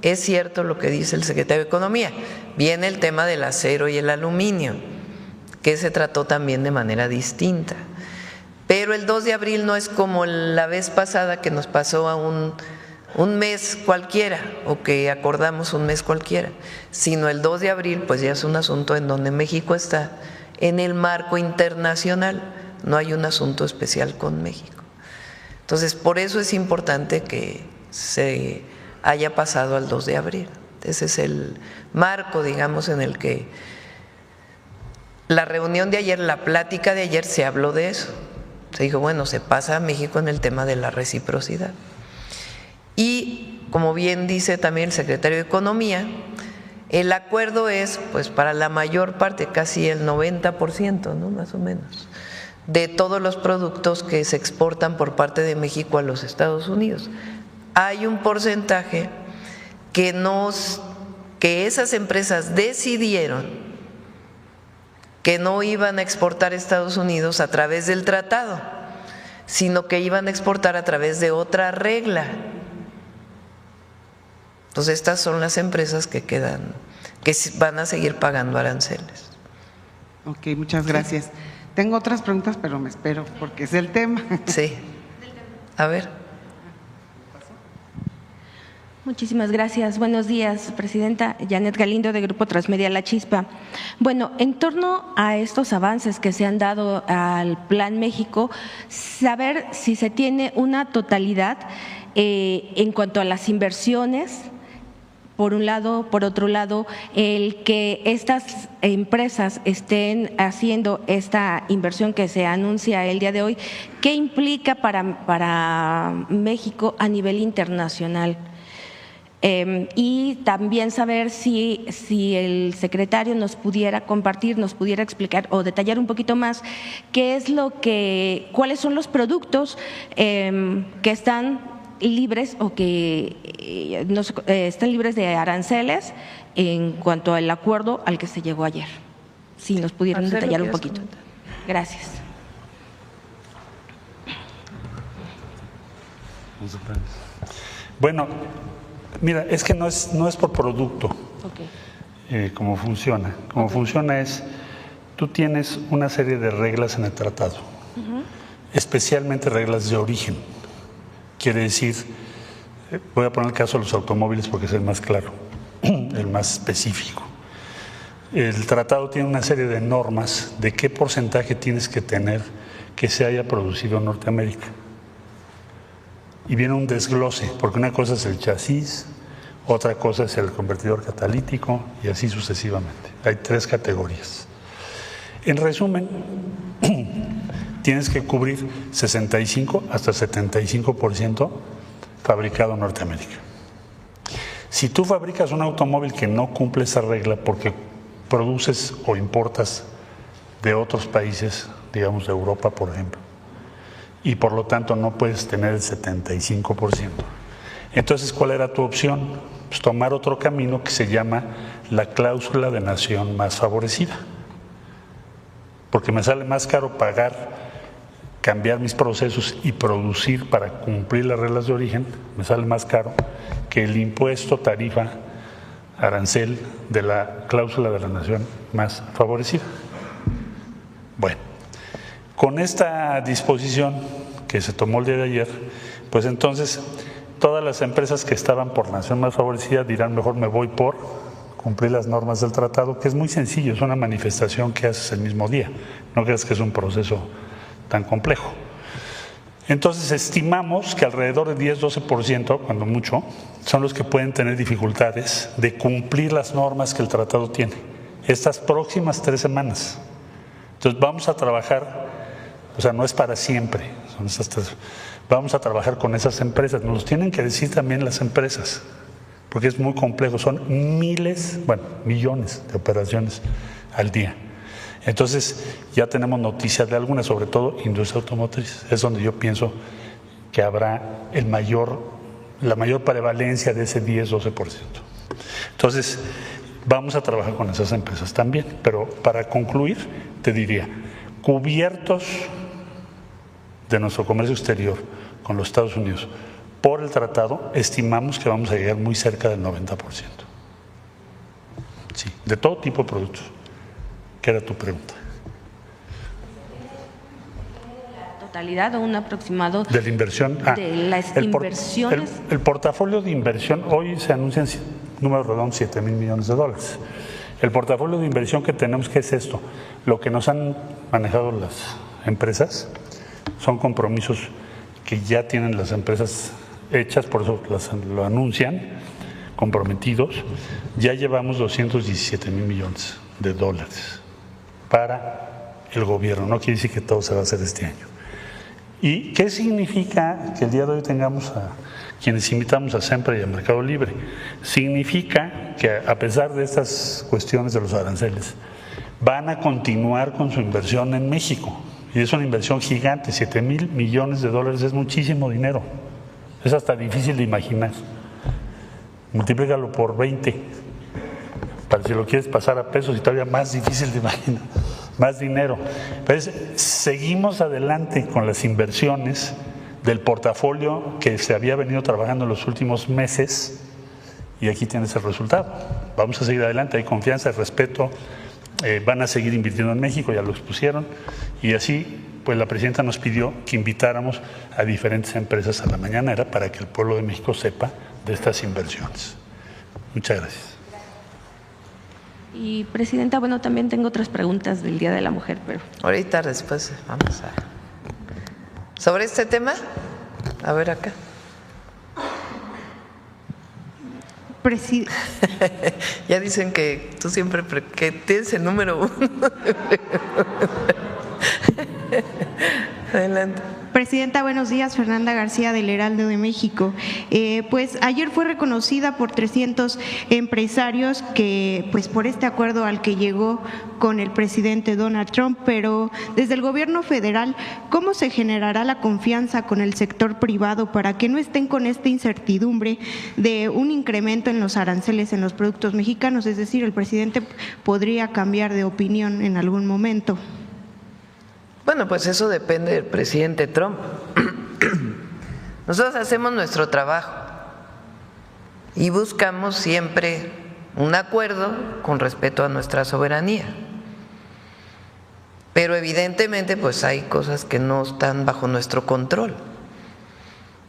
A: Es cierto lo que dice el secretario de Economía, viene el tema del acero y el aluminio, que se trató también de manera distinta, pero el 2 de abril no es como la vez pasada que nos pasó a un mes cualquiera o que acordamos un mes cualquiera, sino el 2 de abril pues ya es un asunto en donde México está en el marco internacional, no hay un asunto especial con México. Entonces, por eso es importante que se haya pasado al 2 de abril. Ese es el marco, digamos, en el que la reunión de ayer, la plática de ayer, se habló de eso. Se dijo, bueno, se pasa a México en el tema de la reciprocidad. Y, como bien dice también el secretario de Economía, el acuerdo es, pues, para la mayor parte, casi el 90%, ¿no? Más o menos, de todos los productos que se exportan por parte de México a los Estados Unidos. Hay un porcentaje que no que esas empresas decidieron que no iban a exportar a Estados Unidos a través del tratado, sino que iban a exportar a través de otra regla. Entonces estas son las empresas que quedan, que van a seguir pagando aranceles.
E: Ok, muchas gracias. Tengo otras preguntas, pero me espero porque es el tema.
A: Sí. A ver.
F: Muchísimas gracias. Buenos días, Presidenta. Janet Galindo, de Grupo Transmedia La Chispa. Bueno, en torno a estos avances que se han dado al Plan México, saber si se tiene una totalidad en cuanto a las inversiones, por un lado, por otro lado, el que estas empresas estén haciendo esta inversión que se anuncia el día de hoy, ¿qué implica para México a nivel internacional? Y también saber si el secretario nos pudiera compartir, nos pudiera explicar o detallar un poquito más cuáles son los productos que están libres o que están libres de aranceles en cuanto al acuerdo al que se llegó ayer. Si nos pudieran detallar un poquito. Gracias.
B: Bueno, mira, es que no es por producto.
F: Okay.
B: Cómo funciona. Cómo funciona es, tú tienes una serie de reglas en el tratado, especialmente reglas de origen. Quiere decir, voy a poner el caso de los automóviles porque es el más claro, el más específico. El tratado tiene una serie de normas de qué porcentaje tienes que tener que se haya producido en Norteamérica. Y viene un desglose, porque una cosa es el chasis, otra cosa es el convertidor catalítico y así sucesivamente. Hay 3 categorías. En resumen, tienes que cubrir 65 hasta 75% fabricado en Norteamérica. Si tú fabricas un automóvil que no cumple esa regla porque produces o importas de otros países, digamos de Europa, por ejemplo, y por lo tanto no puedes tener el 75%, entonces, ¿cuál era tu opción? Pues tomar otro camino que se llama la cláusula de nación más favorecida, porque me sale más caro cambiar mis procesos y producir para cumplir las reglas de origen, me sale más caro que el impuesto, tarifa, arancel de la cláusula de la nación más favorecida. Bueno, con esta disposición que se tomó el día de ayer, pues entonces todas las empresas que estaban por nación más favorecida dirán, mejor me voy por cumplir las normas del tratado, que es muy sencillo, es una manifestación que haces el mismo día, no creas que es un proceso tan complejo. Entonces estimamos que alrededor de 10-12%, cuando mucho, son los que pueden tener dificultades de cumplir las normas que el tratado tiene estas próximas 3 semanas. Entonces vamos a trabajar, o sea, no es para siempre, son estas 3. Vamos a trabajar con esas empresas, nos los tienen que decir también las empresas, porque es muy complejo, son millones de operaciones al día. Entonces ya tenemos noticias de algunas, sobre todo industria automotriz, es donde yo pienso que habrá la mayor prevalencia de ese 10-12%. Entonces vamos a trabajar con esas empresas también, pero para concluir te diría, cubiertos de nuestro comercio exterior con los Estados Unidos por el tratado, estimamos que vamos a llegar muy cerca del 90%. Sí, de todo tipo de productos. ¿Qué era tu pregunta?
F: ¿Totalidad o un aproximado
B: de la inversión?
F: De las inversiones.
B: El portafolio de inversión, hoy se anuncian números redondos, $7,000 millones. El portafolio de inversión que tenemos, ¿qué es esto? Lo que nos han manejado las empresas son compromisos que ya tienen las empresas hechas, por eso lo anuncian, comprometidos. Ya llevamos $217,000 millones para el gobierno, no quiere decir que todo se va a hacer este año. ¿Y qué significa que el día de hoy tengamos a quienes invitamos a SEMPRE y a Mercado Libre? Significa que a pesar de estas cuestiones de los aranceles, van a continuar con su inversión en México. Y es una inversión gigante, $7,000 millones, es muchísimo dinero. Es hasta difícil de imaginar. Multiplícalo por 20 si lo quieres pasar a pesos y todavía más difícil de imaginar, más dinero. Entonces, seguimos adelante con las inversiones del portafolio que se había venido trabajando en los últimos meses y aquí tienes el resultado. Vamos a seguir adelante, hay confianza, hay respeto, van a seguir invirtiendo en México, ya lo expusieron, y así pues la presidenta nos pidió que invitáramos a diferentes empresas a la mañanera para que el pueblo de México sepa de estas inversiones. Muchas gracias.
F: Y presidenta, bueno, también tengo otras preguntas del Día de la Mujer, pero…
A: Ahorita después vamos a… ¿Sobre este tema? A ver acá. Ya dicen que tú siempre que tienes el número 1. Adelante.
G: Presidenta, buenos días. Fernanda García del Heraldo de México. Pues ayer fue reconocida por 300 empresarios que, pues por este acuerdo al que llegó con el presidente Donald Trump, pero desde el gobierno federal, ¿cómo se generará la confianza con el sector privado para que no estén con esta incertidumbre de un incremento en los aranceles en los productos mexicanos? Es decir, el presidente podría cambiar de opinión en algún momento.
A: Bueno, pues eso depende del presidente Trump. Nosotros hacemos nuestro trabajo y buscamos siempre un acuerdo con respeto a nuestra soberanía. Pero evidentemente pues hay cosas que no están bajo nuestro control.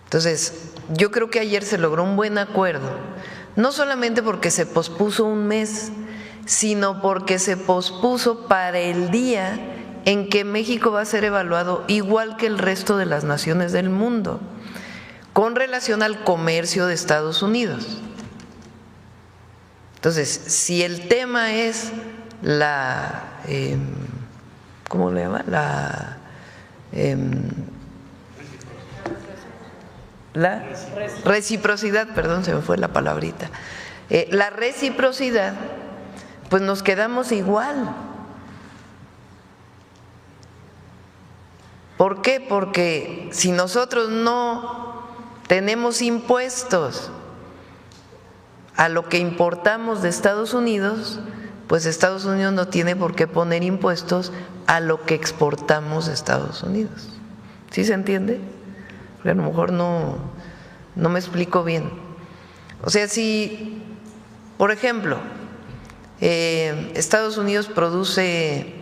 A: Entonces, yo creo que ayer se logró un buen acuerdo, no solamente porque se pospuso un mes, sino porque se pospuso para el día en que México va a ser evaluado igual que el resto de las naciones del mundo con relación al comercio de Estados Unidos. Entonces, si el tema es la, ¿cómo le llama? La reciprocidad, perdón, se me fue la palabrita. La reciprocidad, pues nos quedamos igual. ¿Por qué? Porque si nosotros no tenemos impuestos a lo que importamos de Estados Unidos, pues Estados Unidos no tiene por qué poner impuestos a lo que exportamos de Estados Unidos. ¿Sí se entiende? Porque a lo mejor no me explico bien. O sea, si, por ejemplo, Estados Unidos produce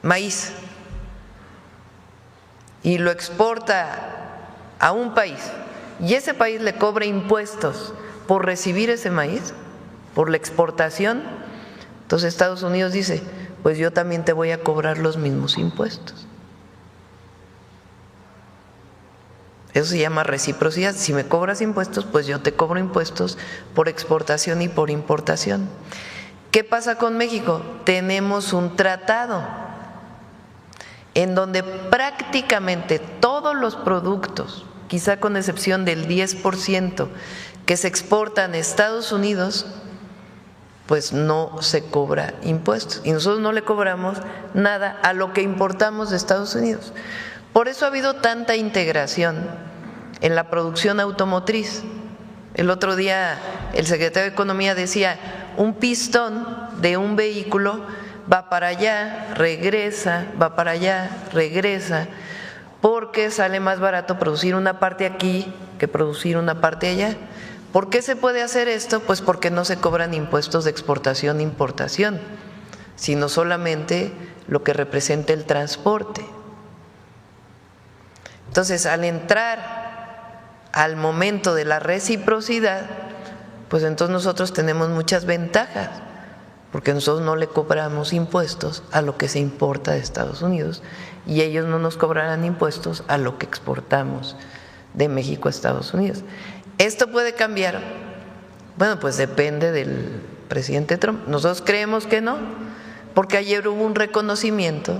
A: maíz y lo exporta a un país y ese país le cobra impuestos por recibir ese maíz, por la exportación, entonces Estados Unidos dice, pues yo también te voy a cobrar los mismos impuestos. Eso se llama reciprocidad. Si me cobras impuestos, pues yo te cobro impuestos por exportación y por importación. ¿Qué pasa con México? Tenemos un tratado en donde prácticamente todos los productos, quizá con excepción del 10% que se exportan a Estados Unidos, pues no se cobra impuestos. Y nosotros no le cobramos nada a lo que importamos de Estados Unidos. Por eso ha habido tanta integración en la producción automotriz. El otro día el secretario de Economía decía, un pistón de un vehículo va para allá, regresa, va para allá, regresa, porque sale más barato producir una parte aquí que producir una parte allá. ¿Por qué se puede hacer esto? Pues porque no se cobran impuestos de exportación e importación, sino solamente lo que representa el transporte. Entonces, al entrar al momento de la reciprocidad, pues entonces nosotros tenemos muchas ventajas, porque nosotros no le cobramos impuestos a lo que se importa de Estados Unidos y ellos no nos cobrarán impuestos a lo que exportamos de México a Estados Unidos. ¿Esto puede cambiar? Bueno, pues depende del presidente Trump. Nosotros creemos que no, porque ayer hubo un reconocimiento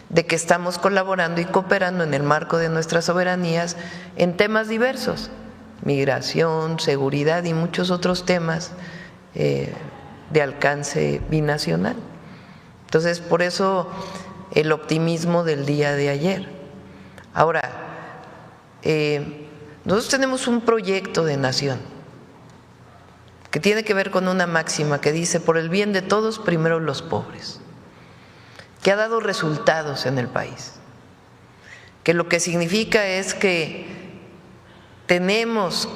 A: de que estamos colaborando y cooperando en el marco de nuestras soberanías en temas diversos, migración, seguridad y muchos otros temas de alcance binacional. Entonces, por eso el optimismo del día de ayer. Ahora, nosotros tenemos un proyecto de nación que tiene que ver con una máxima que dice: por el bien de todos, primero los pobres, que ha dado resultados en el país, que lo que significa es que tenemos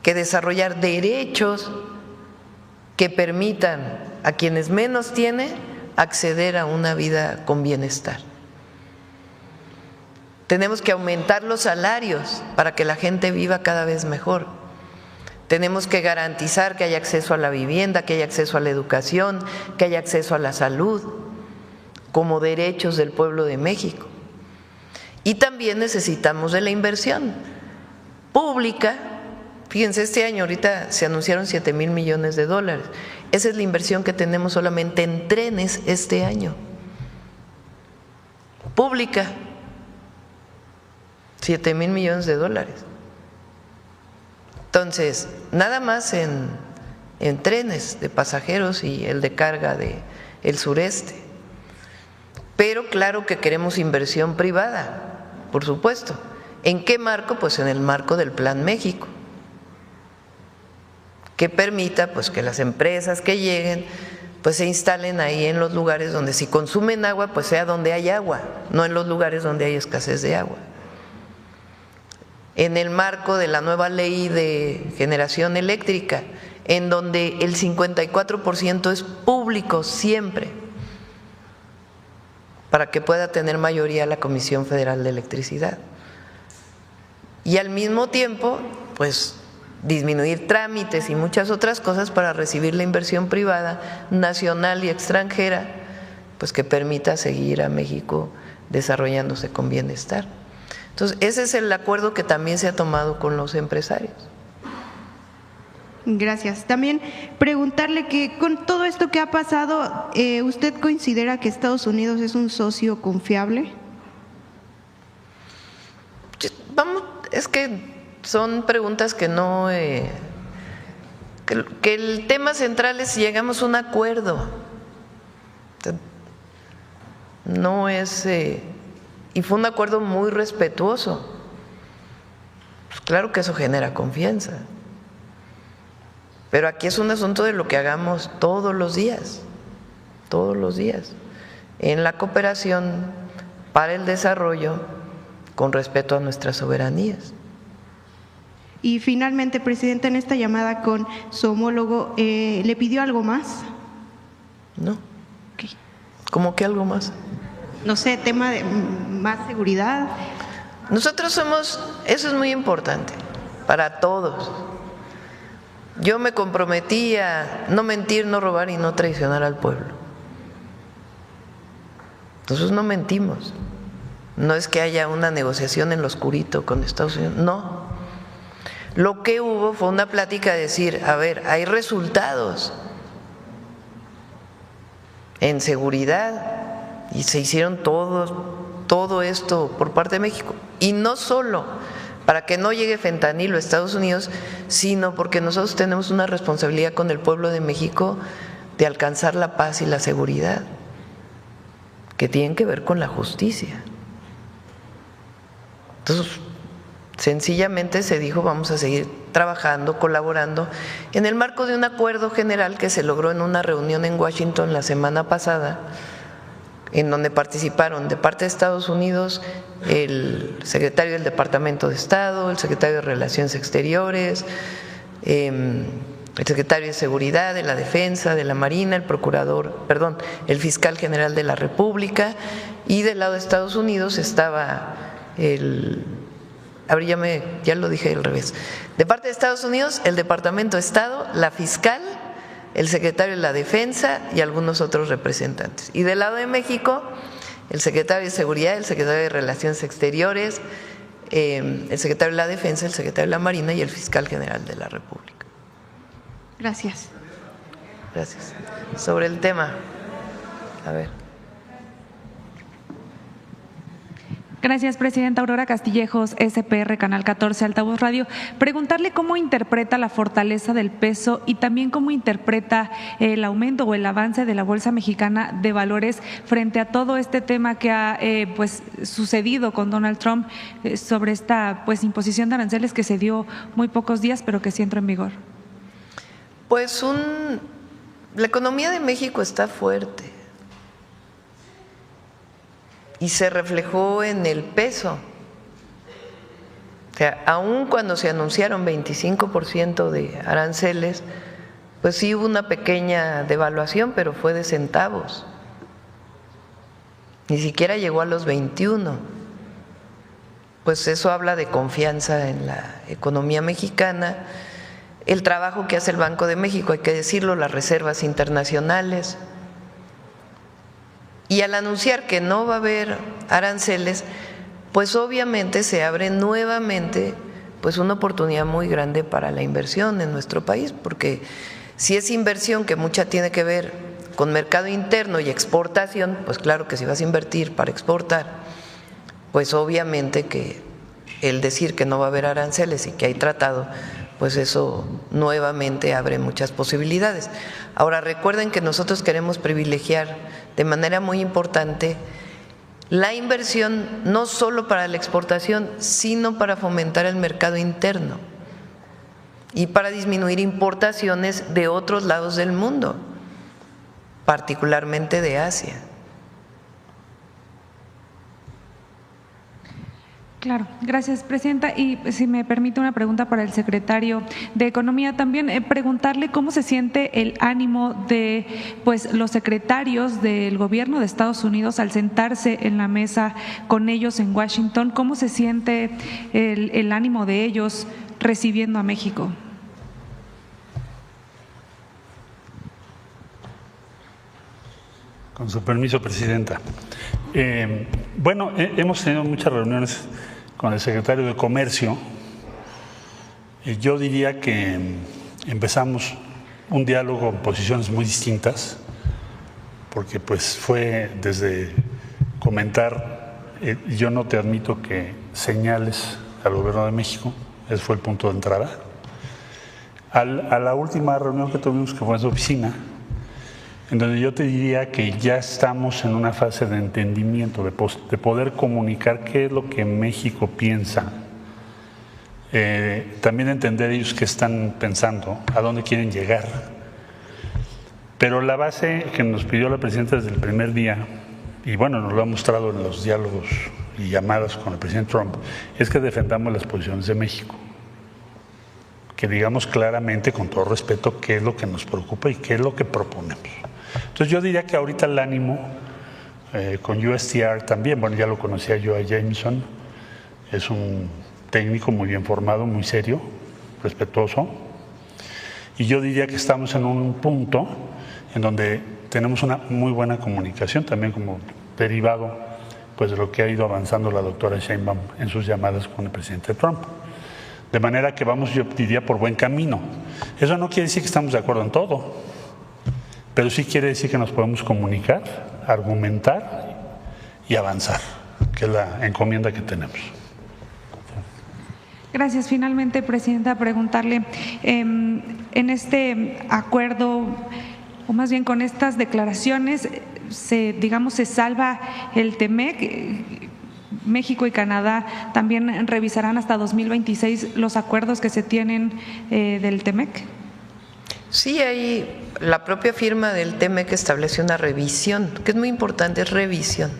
A: que desarrollar derechos que permitan a quienes menos tienen acceder a una vida con bienestar. Tenemos que aumentar los salarios para que la gente viva cada vez mejor. Tenemos que garantizar que haya acceso a la vivienda, que haya acceso a la educación, que haya acceso a la salud, como derechos del pueblo de México. Y también necesitamos de la inversión pública. Fíjense, este año ahorita se anunciaron 7,000 millones de dólares. Esa es la inversión que tenemos solamente en trenes este año. Pública, 7,000 millones de dólares. Entonces, nada más en trenes de pasajeros y el de carga del sureste. Pero claro que queremos inversión privada, por supuesto. ¿En qué marco? Pues en el marco del Plan México, que permita pues que las empresas que lleguen pues se instalen ahí en los lugares donde, si consumen agua, pues sea donde hay agua, no en los lugares donde hay escasez de agua. En el marco de la nueva ley de generación eléctrica, en donde el 54% es público siempre, para que pueda tener mayoría la Comisión Federal de Electricidad. Y al mismo tiempo, pues disminuir trámites y muchas otras cosas para recibir la inversión privada, nacional y extranjera, pues que permita seguir a México desarrollándose con bienestar. Entonces, ese es el acuerdo que también se ha tomado con los empresarios.
G: Gracias. También preguntarle que con todo esto que ha pasado, ¿usted considera que Estados Unidos es un socio confiable?
A: Vamos, es que son preguntas que no… que el tema central es si llegamos a un acuerdo. No es… y fue un acuerdo muy respetuoso. Pues claro que eso genera confianza. Pero aquí es un asunto de lo que hagamos todos los días, en la cooperación para el desarrollo con respeto a nuestras soberanías.
G: Y finalmente, Presidenta, en esta llamada con su homólogo, ¿le pidió algo más?
A: No.
G: Okay.
A: ¿Cómo que algo más?
G: No sé, tema de más seguridad.
A: Nosotros somos, eso es muy importante para todos. Yo me comprometí a no mentir, no robar y no traicionar al pueblo. Nosotros no mentimos. No es que haya una negociación en lo oscurito con Estados Unidos, no. Lo que hubo fue una plática de decir, a ver, hay resultados en seguridad y se hicieron todo esto por parte de México. Y no solo para que no llegue fentanilo a Estados Unidos, sino porque nosotros tenemos una responsabilidad con el pueblo de México de alcanzar la paz y la seguridad, que tienen que ver con la justicia. Entonces, sencillamente se dijo, vamos a seguir trabajando, colaborando, en el marco de un acuerdo general que se logró en una reunión en Washington la semana pasada, en donde participaron de parte de Estados Unidos el secretario del Departamento de Estado, el secretario de Relaciones Exteriores, el secretario de Seguridad, de la Defensa, de la Marina, el fiscal general de la República, y del lado de Estados Unidos estaba ya lo dije al revés. De parte de Estados Unidos, el Departamento de Estado, la fiscal, el secretario de la Defensa y algunos otros representantes. Y del lado de México, el secretario de Seguridad, el secretario de Relaciones Exteriores, el secretario de la Defensa, el secretario de la Marina y el fiscal general de la República.
G: Gracias.
A: Gracias. Sobre el tema, a ver.
H: Gracias, Presidenta. Aurora Castillejos, SPR, Canal 14, Altavoz Radio. Preguntarle cómo interpreta la fortaleza del peso y también cómo interpreta el aumento o el avance de la Bolsa Mexicana de Valores frente a todo este tema que ha sucedido con Donald Trump sobre esta imposición de aranceles que se dio muy pocos días, pero que sí entró en vigor.
A: Pues la economía de México está fuerte y se reflejó en el peso. O sea, aun cuando se anunciaron 25% de aranceles, pues sí hubo una pequeña devaluación, pero fue de centavos. Ni siquiera llegó a los 21. Pues eso habla de confianza en la economía mexicana, el trabajo que hace el Banco de México, hay que decirlo, las reservas internacionales. Y al anunciar que no va a haber aranceles, pues obviamente se abre nuevamente pues una oportunidad muy grande para la inversión en nuestro país, porque si es inversión que mucha tiene que ver con mercado interno y exportación, pues claro que si vas a invertir para exportar, pues obviamente que el decir que no va a haber aranceles y que hay tratado, pues eso nuevamente abre muchas posibilidades. Ahora recuerden que nosotros queremos privilegiar de manera muy importante la inversión no solo para la exportación, sino para fomentar el mercado interno y para disminuir importaciones de otros lados del mundo, particularmente de Asia.
H: Claro, gracias, presidenta. Y si me permite una pregunta para el secretario de Economía, también preguntarle cómo se siente el ánimo de pues los secretarios del gobierno de Estados Unidos al sentarse en la mesa con ellos en Washington, cómo se siente el ánimo de ellos recibiendo a México.
B: Con su permiso, presidenta. Bueno, hemos tenido muchas reuniones con el secretario de Comercio y yo diría que empezamos un diálogo en posiciones muy distintas, porque pues fue desde comentar, yo no te admito que señales al gobierno de México, ese fue el punto de entrada, a la última reunión que tuvimos, que fue en su oficina, en donde yo te diría que ya estamos en una fase de entendimiento, de poder comunicar qué es lo que México piensa, también entender ellos qué están pensando, a dónde quieren llegar. Pero la base que nos pidió la presidenta desde el primer día, y bueno, nos lo ha mostrado en los diálogos y llamadas con el presidente Trump, es que defendamos las posiciones de México, que digamos claramente, con todo respeto, qué es lo que nos preocupa y qué es lo que proponemos. Entonces yo diría que ahorita el ánimo con USTR también, bueno, ya lo conocía yo a Jameson, es un técnico muy bien formado, muy serio, respetuoso, y yo diría que estamos en un punto en donde tenemos una muy buena comunicación, también como derivado pues de lo que ha ido avanzando la doctora Sheinbaum en sus llamadas con el presidente Trump. De manera que vamos, yo diría, por buen camino. Eso no quiere decir que estamos de acuerdo en todo, pero sí quiere decir que nos podemos comunicar, argumentar y avanzar, que es la encomienda que tenemos.
H: Gracias. Finalmente, presidenta, preguntarle, en este acuerdo, o más bien con estas declaraciones, se salva el TEMEC. México y Canadá también revisarán hasta 2026 los acuerdos que se tienen del TEMEC.
A: Sí, ahí la propia firma del TEMEC establece una revisión, que es muy importante, es revisión.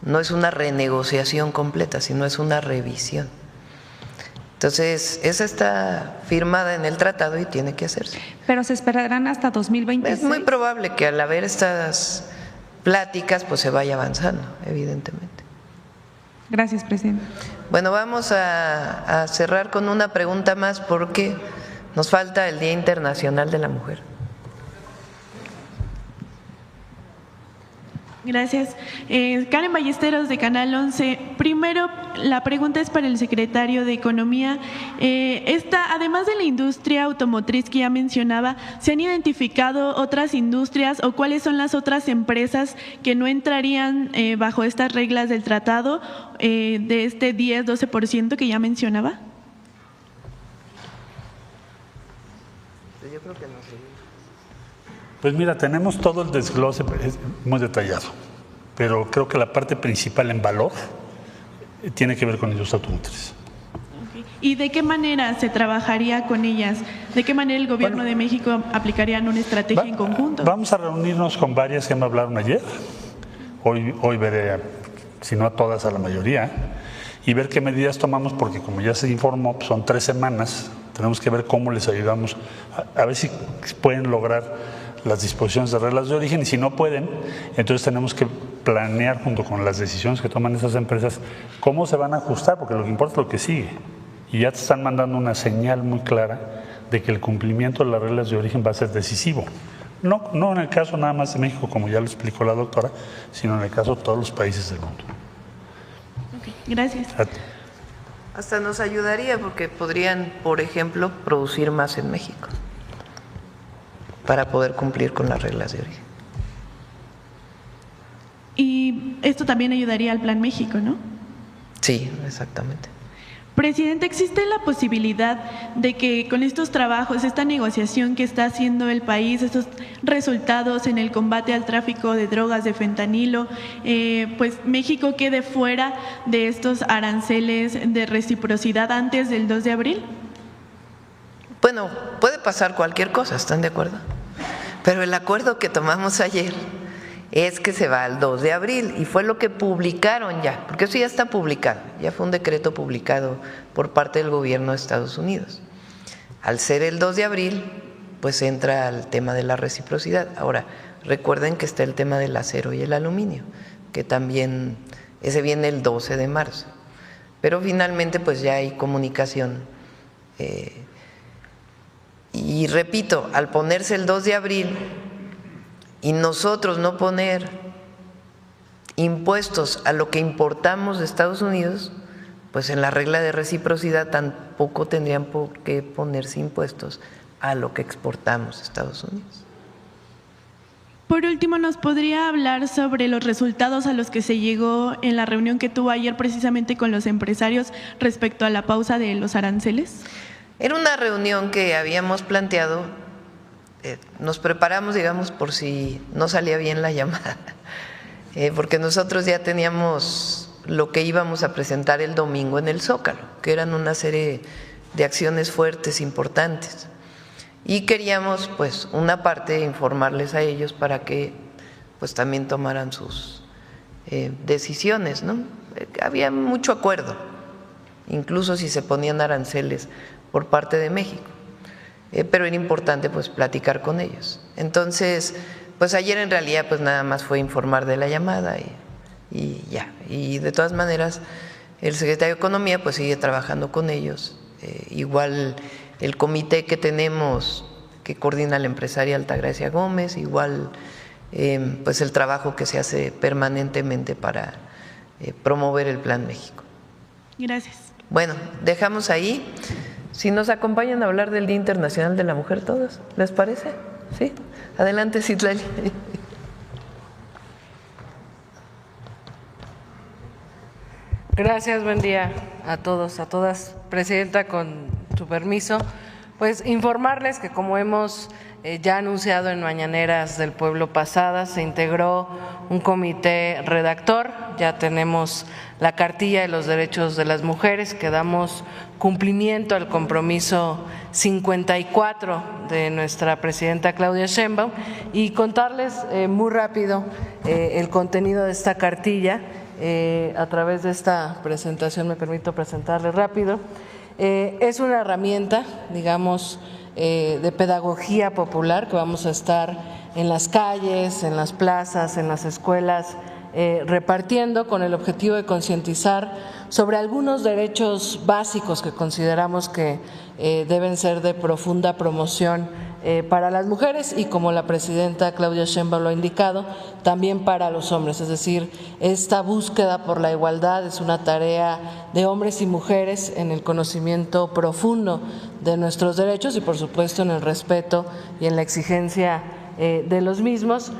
A: No es una renegociación completa, sino es una revisión. Entonces, esa está firmada en el tratado y tiene que hacerse.
H: Pero se esperarán hasta 2026.
A: Es muy probable que al haber estas pláticas, pues se vaya avanzando, evidentemente.
H: Gracias, presidente.
A: Bueno, vamos a cerrar con una pregunta más porque nos falta el Día Internacional de la Mujer.
I: Gracias. Karen Ballesteros, de Canal 11. Primero, la pregunta es para el secretario de Economía. Además de la industria automotriz que ya mencionaba, ¿se han identificado otras industrias o cuáles son las otras empresas que no entrarían bajo estas reglas del tratado de este 10-12% que ya mencionaba?
A: Yo creo que no sé.
B: Pues mira, tenemos todo el desglose muy detallado, pero creo que la parte principal en valor tiene que ver con industria automotriz.
I: Okay. ¿Y de qué manera se trabajaría con ellas? ¿De qué manera el Gobierno de México aplicaría una estrategia en conjunto?
B: Vamos a reunirnos con varias que me hablaron ayer. Hoy veré, si no a todas, a la mayoría, y ver qué medidas tomamos, porque como ya se informó, son 3 semanas, tenemos que ver cómo les ayudamos, a ver si pueden lograr las disposiciones de reglas de origen, y si no pueden, entonces tenemos que planear junto con las decisiones que toman esas empresas cómo se van a ajustar, porque lo que importa es lo que sigue. Y ya te están mandando una señal muy clara de que el cumplimiento de las reglas de origen va a ser decisivo. No en el caso nada más de México, como ya lo explicó la doctora, sino en el caso de todos los países del mundo.
I: Okay, gracias.
A: Hasta nos ayudaría porque podrían, por ejemplo, producir más en México para poder cumplir con las reglas de origen.
I: Y esto también ayudaría al Plan México, ¿no?
A: Sí, exactamente.
I: Presidente, ¿existe la posibilidad de que con estos trabajos, esta negociación que está haciendo el país, estos resultados en el combate al tráfico de drogas, de fentanilo, pues México quede fuera de estos aranceles de reciprocidad antes del 2 de abril?
A: Bueno, puede pasar cualquier cosa, ¿están de acuerdo? Pero el acuerdo que tomamos ayer es que se va al 2 de abril y fue lo que publicaron ya, porque eso ya está publicado, ya fue un decreto publicado por parte del gobierno de Estados Unidos. Al ser el 2 de abril, pues entra el tema de la reciprocidad. Ahora, recuerden que está el tema del acero y el aluminio, que también, ese viene el 12 de marzo. Pero finalmente pues ya hay comunicación. Y repito, al ponerse el 2 de abril, y nosotros no poner impuestos a lo que importamos de Estados Unidos, pues en la regla de reciprocidad tampoco tendrían por qué ponerse impuestos a lo que exportamos de Estados Unidos.
I: Por último, ¿nos podría hablar sobre los resultados a los que se llegó en la reunión que tuvo ayer precisamente con los empresarios respecto a la pausa de los aranceles?
A: Era una reunión que habíamos planteado. Nos preparamos, digamos, por si no salía bien la llamada, porque nosotros ya teníamos lo que íbamos a presentar el domingo en el Zócalo, que eran una serie de acciones fuertes, importantes, y queríamos, pues, una parte informarles a ellos para que, pues, también tomaran sus decisiones, ¿no? Había mucho acuerdo, incluso si se ponían aranceles por parte de México. Pero era importante pues platicar con ellos. Entonces, pues ayer en realidad pues nada más fue informar de la llamada y ya. Y de todas maneras el secretario de Economía pues sigue trabajando con ellos. Igual el comité que tenemos que coordina la empresaria Altagracia Gómez, igual pues el trabajo que se hace permanentemente para promover el Plan México.
I: Gracias.
A: Bueno, dejamos ahí. Si nos acompañan a hablar del Día Internacional de la Mujer todos, ¿les parece? ¿Sí? Adelante, Citlali.
J: Gracias, buen día a todos, a todas. Presidenta, con su permiso, pues informarles que como hemos ya anunciado en Mañaneras del Pueblo pasadas, se integró un comité redactor, ya tenemos la cartilla de los derechos de las mujeres, que damos cumplimiento al compromiso 54 de nuestra presidenta Claudia Sheinbaum, y contarles muy rápido el contenido de esta cartilla. A través de esta presentación me permito presentarles rápido. Es una herramienta, digamos, de pedagogía popular que vamos a estar en las calles, en las plazas, en las escuelas, repartiendo con el objetivo de concientizar sobre algunos derechos básicos que consideramos que deben ser de profunda promoción para las mujeres y, como la presidenta Claudia Sheinbaum lo ha indicado, también para los hombres. Es decir, esta búsqueda por la igualdad es una tarea de hombres y mujeres en el conocimiento profundo de nuestros derechos y, por supuesto, en el respeto y en la exigencia de los mismos.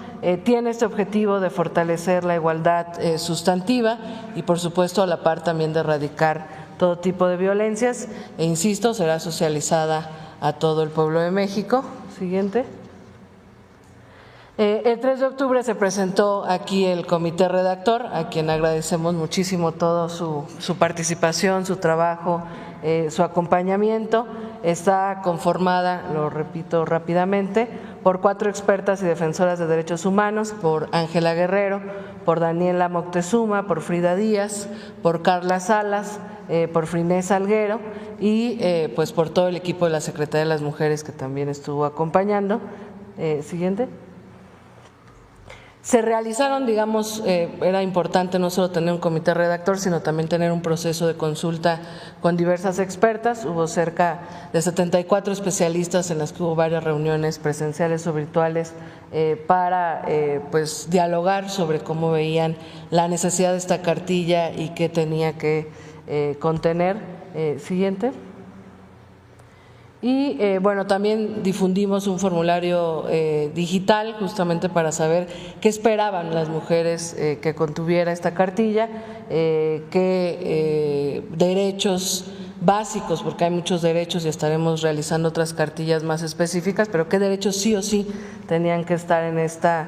J: Tiene este objetivo de fortalecer la igualdad sustantiva y, por supuesto, a la par también de erradicar todo tipo de violencias, e insisto, será socializada a todo el pueblo de México. Siguiente. El 3 de octubre se presentó aquí el comité redactor, a quien agradecemos muchísimo todo su participación, su trabajo su acompañamiento. Está conformada, lo repito rápidamente, por 4 expertas y defensoras de derechos humanos, por Ángela Guerrero, por Daniela Moctezuma, por Frida Díaz, por Carla Salas, por Frinés Salguero y pues por todo el equipo de la Secretaría de las Mujeres que también estuvo acompañando. Siguiente. Se realizaron, digamos, era importante no solo tener un comité redactor, sino también tener un proceso de consulta con diversas expertas. Hubo cerca de 74 especialistas en las que hubo varias reuniones presenciales o virtuales para pues dialogar sobre cómo veían la necesidad de esta cartilla y qué tenía que contener. Siguiente. Y bueno, también difundimos un formulario digital justamente para saber qué esperaban las mujeres que contuviera esta cartilla, qué derechos básicos, porque hay muchos derechos y estaremos realizando otras cartillas más específicas, pero qué derechos sí o sí tenían que estar en esta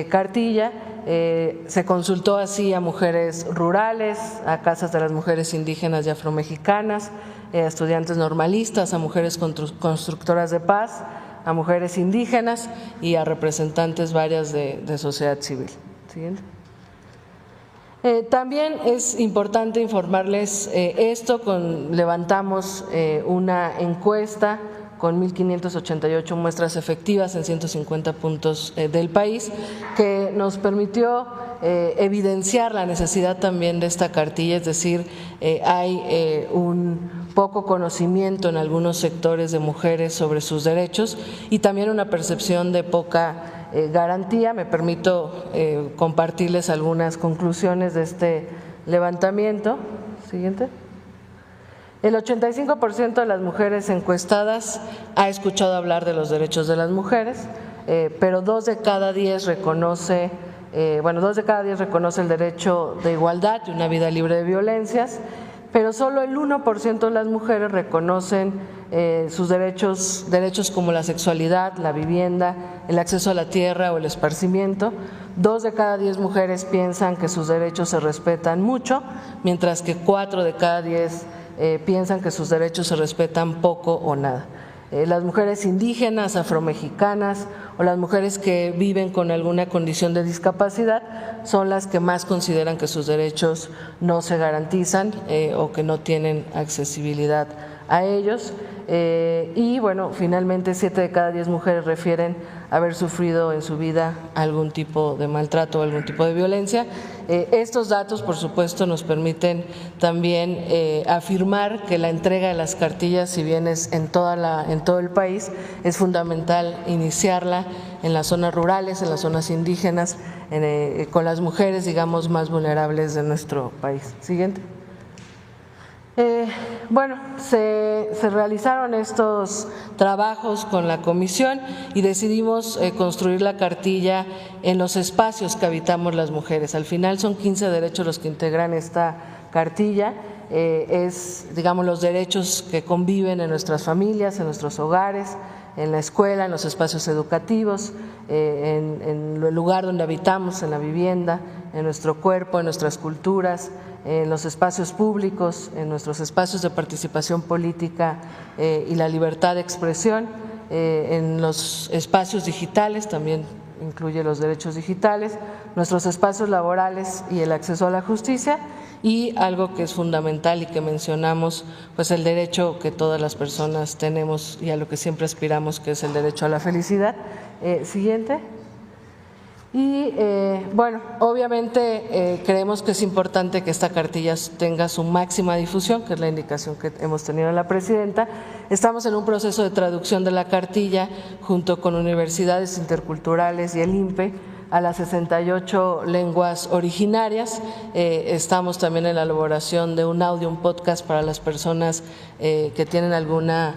J: cartilla. Se consultó así a mujeres rurales, a casas de las mujeres indígenas y afromexicanas, a estudiantes normalistas, a mujeres constructoras de paz, a mujeres indígenas y a representantes varias de sociedad civil. Siguiente. También es importante informarles levantamos una encuesta con 1.588 muestras efectivas en 150 puntos del país, que nos permitió evidenciar la necesidad también de esta cartilla, es decir, hay un poco conocimiento en algunos sectores de mujeres sobre sus derechos y también una percepción de poca garantía. Me permito compartirles algunas conclusiones de este levantamiento. Siguiente. El 85% de las mujeres encuestadas ha escuchado hablar de los derechos de las mujeres, pero 2 de cada 10 reconoce el derecho de igualdad y una vida libre de violencias, pero solo el 1% de las mujeres reconocen sus derechos como la sexualidad, la vivienda, el acceso a la tierra o el esparcimiento. 2 de cada 10 mujeres piensan que sus derechos se respetan mucho, mientras que 4 de cada 10 piensan que sus derechos se respetan poco o nada. Las mujeres indígenas, afromexicanas o las mujeres que viven con alguna condición de discapacidad son las que más consideran que sus derechos no se garantizan o que no tienen accesibilidad a ellos. Y bueno, finalmente 7 de cada 10 mujeres refieren haber sufrido en su vida algún tipo de maltrato o algún tipo de violencia. Estos datos, por supuesto, nos permiten también afirmar que la entrega de las cartillas, si bien es en todo el país, es fundamental iniciarla en las zonas rurales, en las zonas indígenas, con las mujeres, digamos, más vulnerables de nuestro país. Siguiente. Bueno, se realizaron estos trabajos con la comisión y decidimos construir la cartilla en los espacios que habitamos las mujeres. Al final son 15 derechos los que integran esta cartilla. Digamos, los derechos que conviven en nuestras familias, en nuestros hogares, en la escuela, en los espacios educativos, en el lugar donde habitamos, en la vivienda, en nuestro cuerpo, en nuestras culturas, en los espacios públicos, en nuestros espacios de participación política y la libertad de expresión, en los espacios digitales, también incluye los derechos digitales, nuestros espacios laborales y el acceso a la justicia, y algo que es fundamental y que mencionamos, pues el derecho que todas las personas tenemos y a lo que siempre aspiramos, que es el derecho a la felicidad. Siguiente. Y bueno, obviamente creemos que es importante que esta cartilla tenga su máxima difusión, que es la indicación que hemos tenido en la presidenta. Estamos en un proceso de traducción de la cartilla junto con universidades interculturales y el INPE a las 68 lenguas originarias. Estamos también en la elaboración de un audio, un podcast para las personas que tienen alguna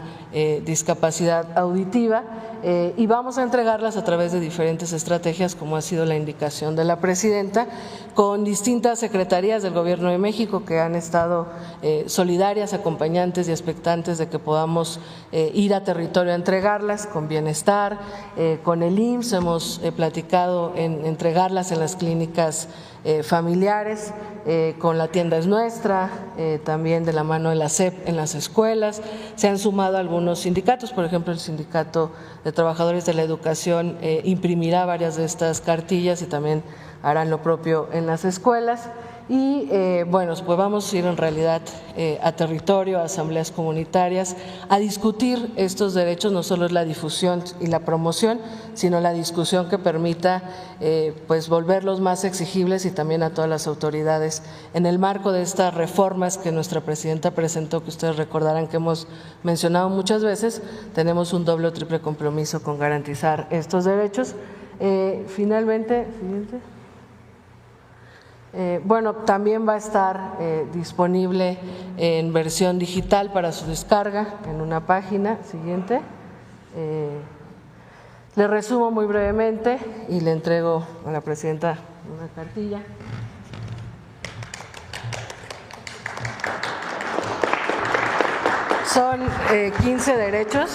J: discapacidad auditiva. y vamos a entregarlas a través de diferentes estrategias, como ha sido la indicación de la presidenta, con distintas secretarías del Gobierno de México que han estado solidarias, acompañantes y expectantes de que podamos ir a territorio a entregarlas, con Bienestar, con el IMSS hemos platicado en entregarlas en las clínicas familiares, con la tienda Es Nuestra, también de la mano de la SEP en las escuelas. Se han sumado algunos sindicatos, por ejemplo el Sindicato de Trabajadores de la Educación imprimirá varias de estas cartillas y también harán lo propio en las escuelas. Y bueno, pues vamos a ir en realidad a territorio, a asambleas comunitarias, a discutir estos derechos. No solo es la difusión y la promoción, sino la discusión que permita pues volverlos más exigibles, y también a todas las autoridades en el marco de estas reformas que nuestra presidenta presentó, que ustedes recordarán que hemos mencionado muchas veces. Tenemos un doble o triple compromiso con garantizar estos derechos. Finalmente, siguiente. Bueno, también va a estar disponible en versión digital para su descarga en una página. Siguiente. Le resumo muy brevemente y le entrego a la presidenta una cartilla. Son 15 derechos.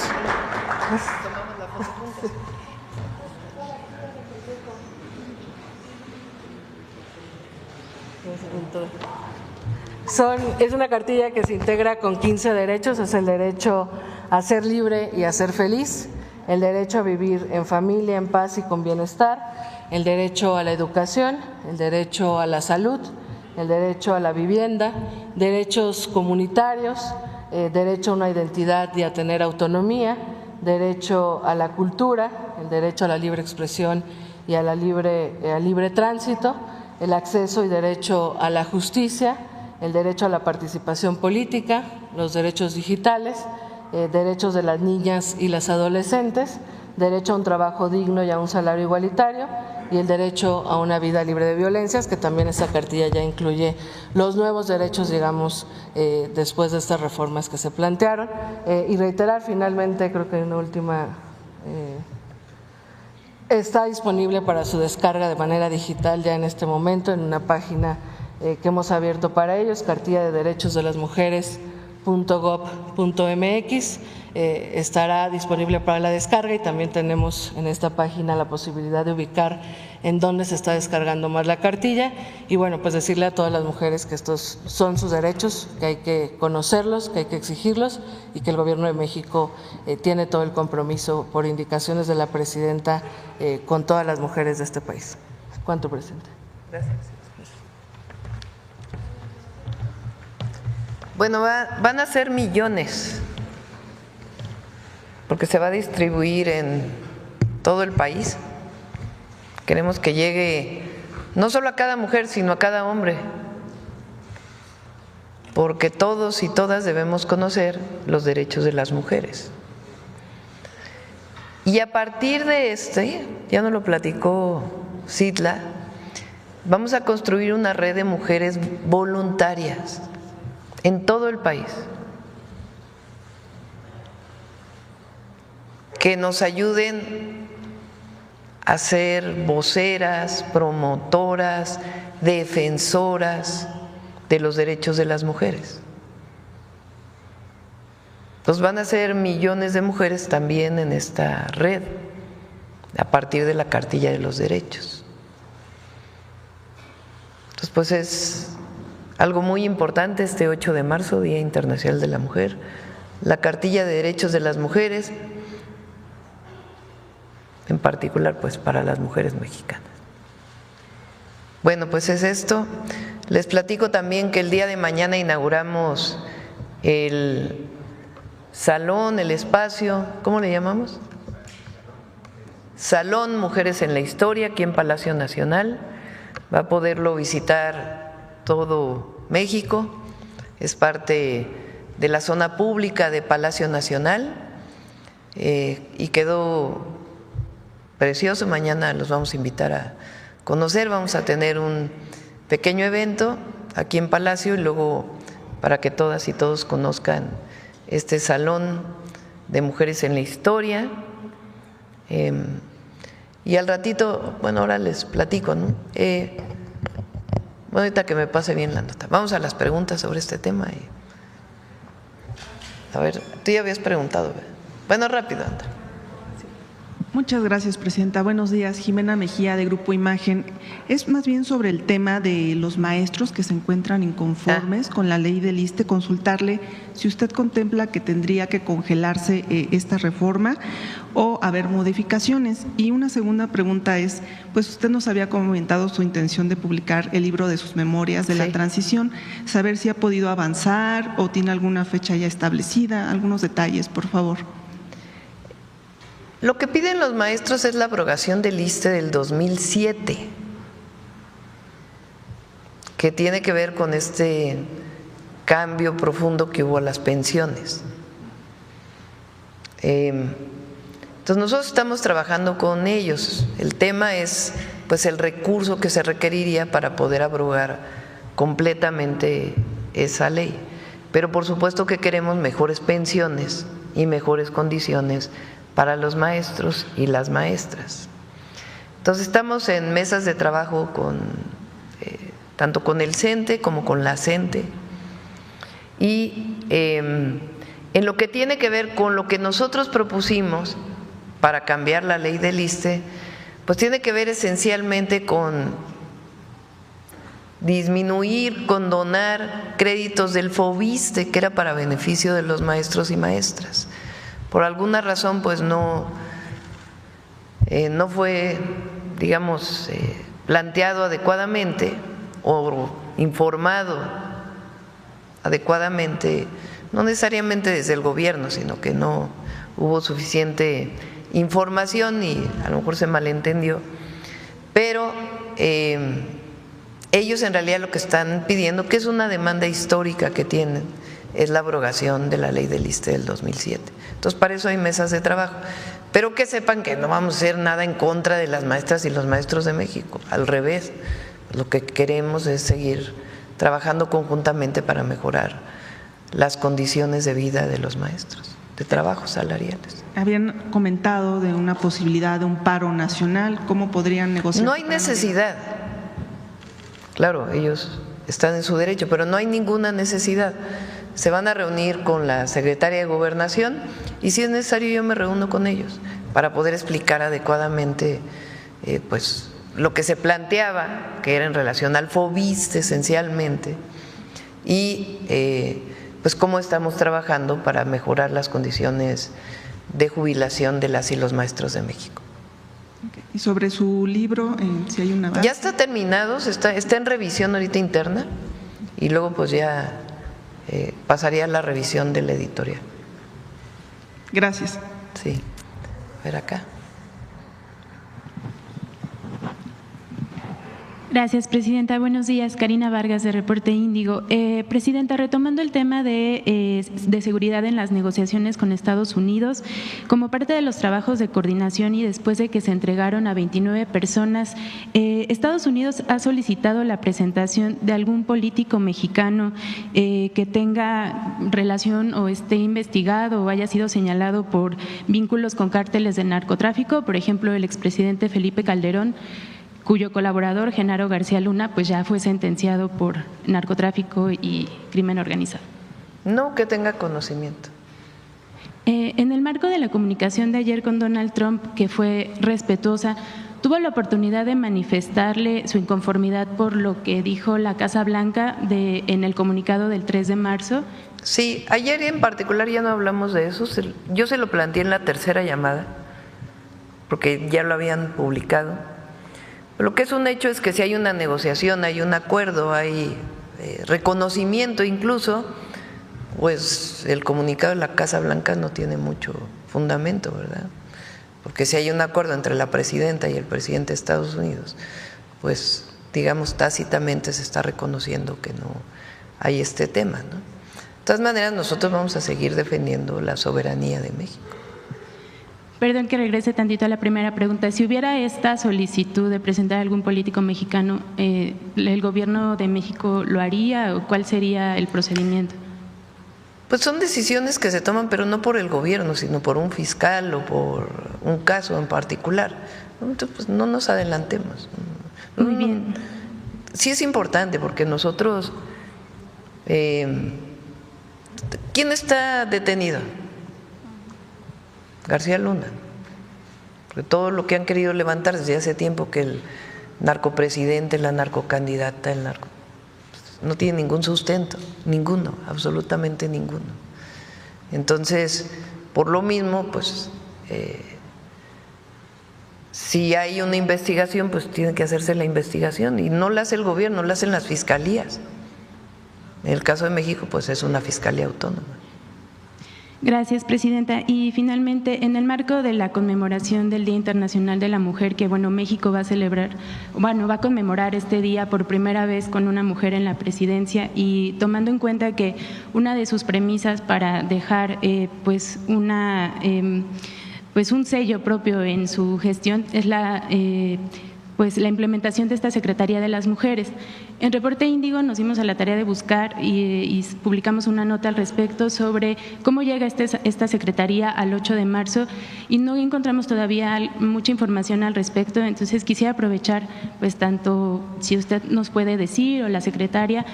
J: Es una cartilla que se integra con 15 derechos. Es el derecho a ser libre y a ser feliz, el derecho a vivir en familia, en paz y con bienestar, el derecho a la educación, el derecho a la salud, el derecho a la vivienda, derechos comunitarios, derecho a una identidad y a tener autonomía, derecho a la cultura, el derecho a la libre expresión y a al libre tránsito, el acceso y derecho a la justicia, el derecho a la participación política, los derechos digitales, derechos de las niñas y las adolescentes, derecho a un trabajo digno y a un salario igualitario, y el derecho a una vida libre de violencias, que también esta cartilla ya incluye los nuevos derechos, digamos, después de estas reformas que se plantearon. Y reiterar finalmente, creo que hay una última… Está disponible para su descarga de manera digital ya en este momento en una página que hemos abierto para ellos, cartilla de derechos de las mujeres.gov.mx. Estará disponible para la descarga, y también tenemos en esta página la posibilidad de ubicar en dónde se está descargando más la cartilla. Y bueno, pues decirle a todas las mujeres que estos son sus derechos, que hay que conocerlos, que hay que exigirlos, y que el Gobierno de México tiene todo el compromiso, por indicaciones de la presidenta, con todas las mujeres de este país. ¿Cuánto, presidente?
A: Gracias. Bueno, van a ser millones, porque se va a distribuir en todo el país. Queremos que llegue no solo a cada mujer, sino a cada hombre, porque todos y todas debemos conocer los derechos de las mujeres. Y a partir de ya nos lo platicó Citla, vamos a construir una red de mujeres voluntarias en todo el país, que nos ayuden a ser voceras, promotoras, defensoras de los derechos de las mujeres. Entonces van a ser millones de mujeres también en esta red, a partir de la cartilla de los derechos. Entonces, pues es algo muy importante este 8 de marzo, Día Internacional de la Mujer, la cartilla de derechos de las mujeres, en particular pues para las mujeres mexicanas. Bueno, pues es esto. Les platico también que el día de mañana inauguramos el salón, el espacio, ¿cómo le llamamos? Salón Mujeres en la Historia, aquí en Palacio Nacional. Va a poderlo visitar todo México, es parte de la zona pública de Palacio Nacional, y quedó precioso. Mañana los vamos a invitar a conocer. Vamos a tener un pequeño evento aquí en Palacio, y luego para que todas y todos conozcan este Salón de Mujeres en la Historia. Y al ratito, bueno, ahora les platico, ¿no? Bueno, ahorita que me pase bien la nota. Vamos a las preguntas sobre este tema. A ver, tú ya habías preguntado. Bueno, rápido, anda.
K: Muchas gracias, Presidenta. Buenos días. Jimena Mejía, de Grupo Imagen. Es más bien sobre el tema de los maestros que se encuentran inconformes con la ley del ISSSTE, consultarle si usted contempla que tendría que congelarse esta reforma o haber modificaciones. Y una segunda pregunta es, pues usted nos había comentado su intención de publicar el libro de sus memorias de la transición, saber si ha podido avanzar o tiene alguna fecha ya establecida, algunos detalles, por favor.
A: Lo que piden los maestros es la abrogación del ISSSTE del 2007, que tiene que ver con este cambio profundo que hubo a las pensiones. Entonces nosotros estamos trabajando con ellos. El tema es pues el recurso que se requeriría para poder abrogar completamente esa ley. Pero por supuesto que queremos mejores pensiones y mejores condiciones para los maestros y las maestras. Entonces estamos en mesas de trabajo tanto con el CENTE como con la CENTE, y en lo que tiene que ver con lo que nosotros propusimos para cambiar la ley del ISSSTE, pues tiene que ver esencialmente con disminuir, condonar créditos del FOBISSTE, que era para beneficio de los maestros y maestras. Por alguna razón, pues no fue, digamos, planteado adecuadamente o informado adecuadamente, no necesariamente desde el gobierno, sino que no hubo suficiente información y a lo mejor se malentendió. Pero ellos en realidad lo que están pidiendo, que es una demanda histórica que tienen, es la abrogación de la ley del ISSSTE del 2007. Entonces, para eso hay mesas de trabajo. Pero que sepan que no vamos a hacer nada en contra de las maestras y los maestros de México. Al revés, lo que queremos es seguir trabajando conjuntamente para mejorar las condiciones de vida de los maestros, de trabajo salariales.
K: Habían comentado de una posibilidad de un paro nacional. ¿Cómo podrían negociar?
A: No hay necesidad. Claro, ellos están en su derecho, pero no hay ninguna necesidad. Se van a reunir con la secretaria de Gobernación y si es necesario yo me reúno con ellos para poder explicar adecuadamente pues lo que se planteaba, que era en relación al FOBISSTE esencialmente, y pues cómo estamos trabajando para mejorar las condiciones de jubilación de las y los maestros de México.
K: Y sobre su libro, si hay una base.
A: Ya está terminado, está en revisión ahorita interna y luego pues ya pasaría a la revisión de la editorial.
K: Gracias.
A: Sí. A ver acá.
L: Gracias, Presidenta. Buenos días. Karina Vargas, de Reporte Índigo. Presidenta, retomando el tema de seguridad en las negociaciones con Estados Unidos, como parte de los trabajos de coordinación y después de que se entregaron a 29 personas, Estados Unidos ha solicitado la presentación de algún político mexicano que tenga relación o esté investigado o haya sido señalado por vínculos con cárteles de narcotráfico, por ejemplo, el expresidente Felipe Calderón, cuyo colaborador, Genaro García Luna, pues ya fue sentenciado por narcotráfico y crimen organizado.
A: No que tenga conocimiento.
L: En el marco de la comunicación de ayer con Donald Trump, que fue respetuosa, ¿tuvo la oportunidad de manifestarle su inconformidad por lo que dijo la Casa Blanca en el comunicado del 3 de marzo?
A: Sí, ayer en particular ya no hablamos de eso, yo se lo planteé en la tercera llamada, porque ya lo habían publicado. Lo que es un hecho es que si hay una negociación, hay un acuerdo, hay reconocimiento incluso, pues el comunicado de la Casa Blanca no tiene mucho fundamento, ¿verdad? Porque si hay un acuerdo entre la presidenta y el presidente de Estados Unidos, pues digamos tácitamente se está reconociendo que no hay este tema, ¿no? De todas maneras, nosotros vamos a seguir defendiendo la soberanía de México.
L: Perdón que regrese tantito a la primera pregunta. Si hubiera esta solicitud de presentar a algún político mexicano, ¿el gobierno de México lo haría o cuál sería el procedimiento?
A: Pues son decisiones que se toman, pero no por el gobierno, sino por un fiscal o por un caso en particular. Entonces, pues no nos adelantemos.
L: Muy bien.
A: Sí es importante porque nosotros… ¿quién está detenido? García Luna. Porque todo lo que han querido levantar desde hace tiempo, que el narcopresidente, la narcocandidata, el narco… no tiene ningún sustento, ninguno, absolutamente ninguno. Entonces, por lo mismo, pues… si hay una investigación, pues tiene que hacerse la investigación y no la hace el gobierno, la hacen las fiscalías. En el caso de México, pues es una fiscalía autónoma.
L: Gracias, presidenta. Y finalmente, en el marco de la conmemoración del Día Internacional de la Mujer, que México va a celebrar, va a conmemorar este día por primera vez con una mujer en la presidencia y tomando en cuenta que una de sus premisas para dejar un sello propio en su gestión es la implementación de esta Secretaría de las Mujeres. En Reporte Índigo nos dimos a la tarea de buscar y publicamos una nota al respecto sobre cómo llega esta Secretaría al 8 de marzo y no encontramos todavía mucha información al respecto, entonces quisiera aprovechar, pues tanto si usted nos puede decir o la secretaria,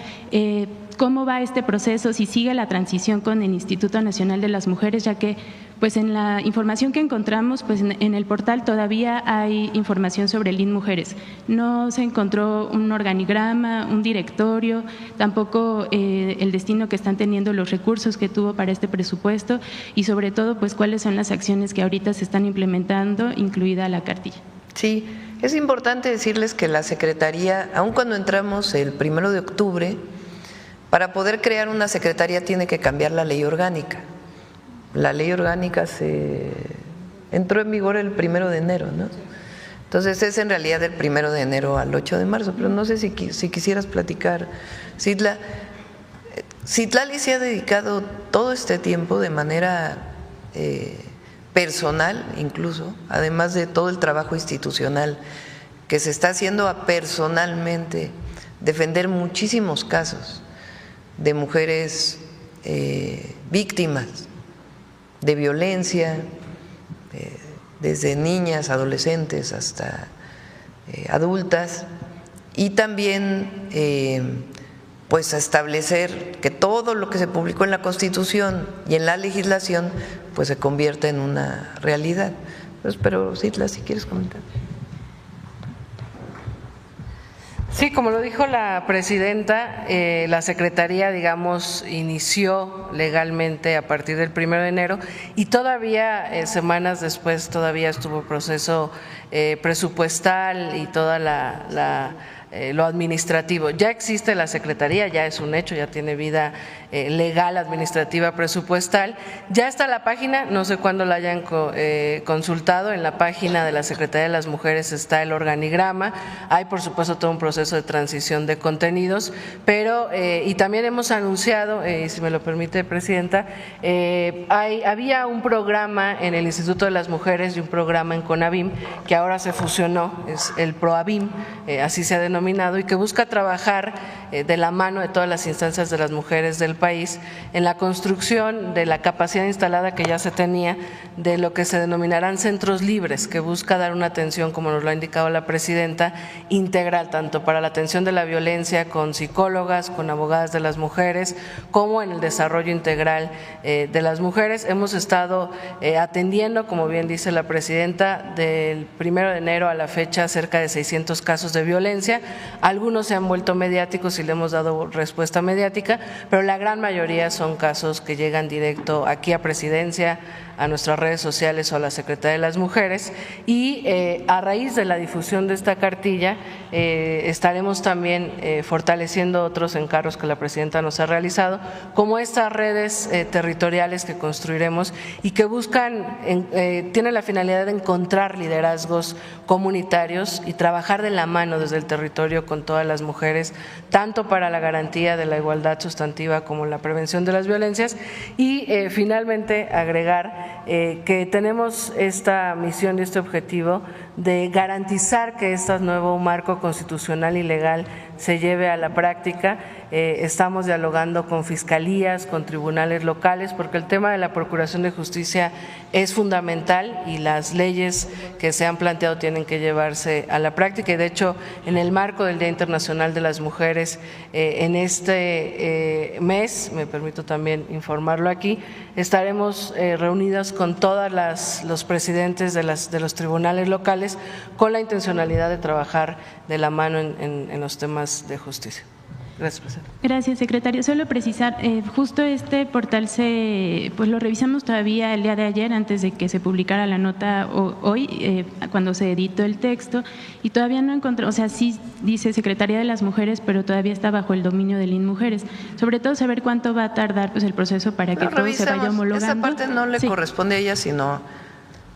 L: cómo va este proceso, si sigue la transición con el Instituto Nacional de las Mujeres, ya que pues en la información que encontramos, pues en el portal todavía hay información sobre el IN Mujeres. No se encontró un organigrama, un directorio, tampoco el destino que están teniendo los recursos que tuvo para este presupuesto y sobre todo pues cuáles son las acciones que ahorita se están implementando, incluida la cartilla.
A: Sí, es importante decirles que la Secretaría, aun cuando entramos el 1 de octubre, para poder crear una secretaría tiene que cambiar la ley orgánica. La ley orgánica entró en vigor el 1 de enero, ¿no? Entonces es en realidad del 1 de enero al 8 de marzo, pero no sé si quisieras platicar, Citlali. Citlali se ha dedicado todo este tiempo de manera personal incluso, además de todo el trabajo institucional que se está haciendo a personalmente defender muchísimos casos de mujeres víctimas de violencia, desde niñas, adolescentes hasta adultas, y también pues establecer que todo lo que se publicó en la Constitución y en la legislación pues se convierta en una realidad. Pero Citla, si quieres comentar.
J: Sí, como lo dijo la presidenta, la Secretaría, digamos, inició legalmente a partir del 1 de enero y todavía semanas después todavía estuvo el proceso presupuestal y toda lo administrativo. Ya existe la Secretaría, ya es un hecho, ya tiene vida legal, administrativa, presupuestal. Ya está la página, no sé cuándo la hayan consultado, en la página de la Secretaría de las Mujeres está el organigrama, hay por supuesto todo un proceso de transición de contenidos, pero y también hemos anunciado, si me lo permite, Presidenta, había un programa en el Instituto de las Mujeres y un programa en CONAVIM que ahora se fusionó, es el PROAVIM, así se ha denominado, y que busca trabajar de la mano de todas las instancias de las mujeres del país en la construcción de la capacidad instalada que ya se tenía de lo que se denominarán centros libres, que busca dar una atención, como nos lo ha indicado la presidenta, integral, tanto para la atención de la violencia con psicólogas, con abogadas de las mujeres, como en el desarrollo integral de las mujeres. Hemos estado atendiendo, como bien dice la presidenta, del 1 de enero a la fecha cerca de 600 casos de violencia. Algunos se han vuelto mediáticos y le hemos dado respuesta mediática, pero la gran mayoría son casos que llegan directo aquí a Presidencia, a nuestras redes sociales o a la Secretaría de las Mujeres, y a raíz de la difusión de esta cartilla estaremos también fortaleciendo otros encargos que la presidenta nos ha realizado, como estas redes territoriales que construiremos y que buscan, tienen la finalidad de encontrar liderazgos comunitarios y trabajar de la mano desde el territorio con todas las mujeres, tanto para la garantía de la igualdad sustantiva como la prevención de las violencias, y finalmente agregar que tenemos esta misión y este objetivo de garantizar que este nuevo marco constitucional y legal se lleve a la práctica. Estamos dialogando con fiscalías, con tribunales locales, porque el tema de la Procuración de Justicia es fundamental y las leyes que se han planteado tienen que llevarse a la práctica. Y de hecho, en el marco del Día Internacional de las Mujeres, en este mes, me permito también informarlo aquí, estaremos reunidas con todos los presidentes de los tribunales locales con la intencionalidad de trabajar de la mano en los temas de justicia. Gracias, presidenta.
L: Gracias, secretario. Solo precisar, justo este portal pues lo revisamos todavía el día de ayer antes de que se publicara la nota hoy, cuando se editó el texto, y todavía no encontró, o sea, sí dice Secretaría de las Mujeres, pero todavía está bajo el dominio del INMujeres. Sobre todo saber cuánto va a tardar pues el proceso para que todo se vaya homologando.
A: Esa parte no le corresponde a ella, sino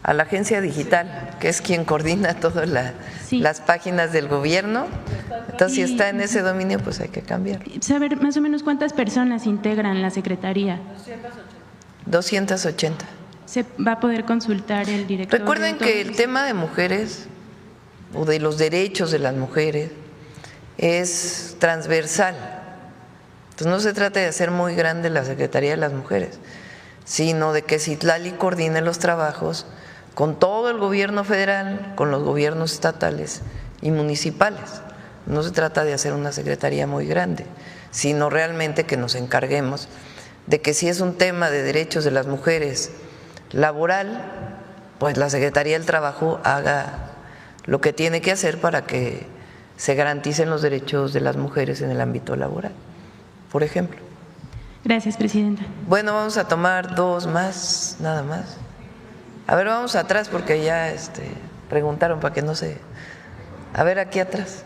A: a la agencia digital, que es quien coordina todas las páginas del gobierno. Entonces, si está en ese dominio, pues hay que cambiar.
L: Saber más o menos cuántas personas integran la Secretaría.
A: 280.
L: Se va a poder consultar el director.
A: Recuerden que el tema de mujeres o de los derechos de las mujeres es transversal. Entonces, no se trata de hacer muy grande la Secretaría de las Mujeres, sino de que Citlali coordine los trabajos con todo el gobierno federal, con los gobiernos estatales y municipales. No se trata de hacer una secretaría muy grande, sino realmente que nos encarguemos de que si es un tema de derechos de las mujeres laboral, pues la Secretaría del Trabajo haga lo que tiene que hacer para que se garanticen los derechos de las mujeres en el ámbito laboral, por ejemplo.
L: Gracias, presidenta.
A: Bueno, vamos a tomar dos más, nada más. A ver, vamos atrás porque ya preguntaron para que no se… A ver, aquí atrás.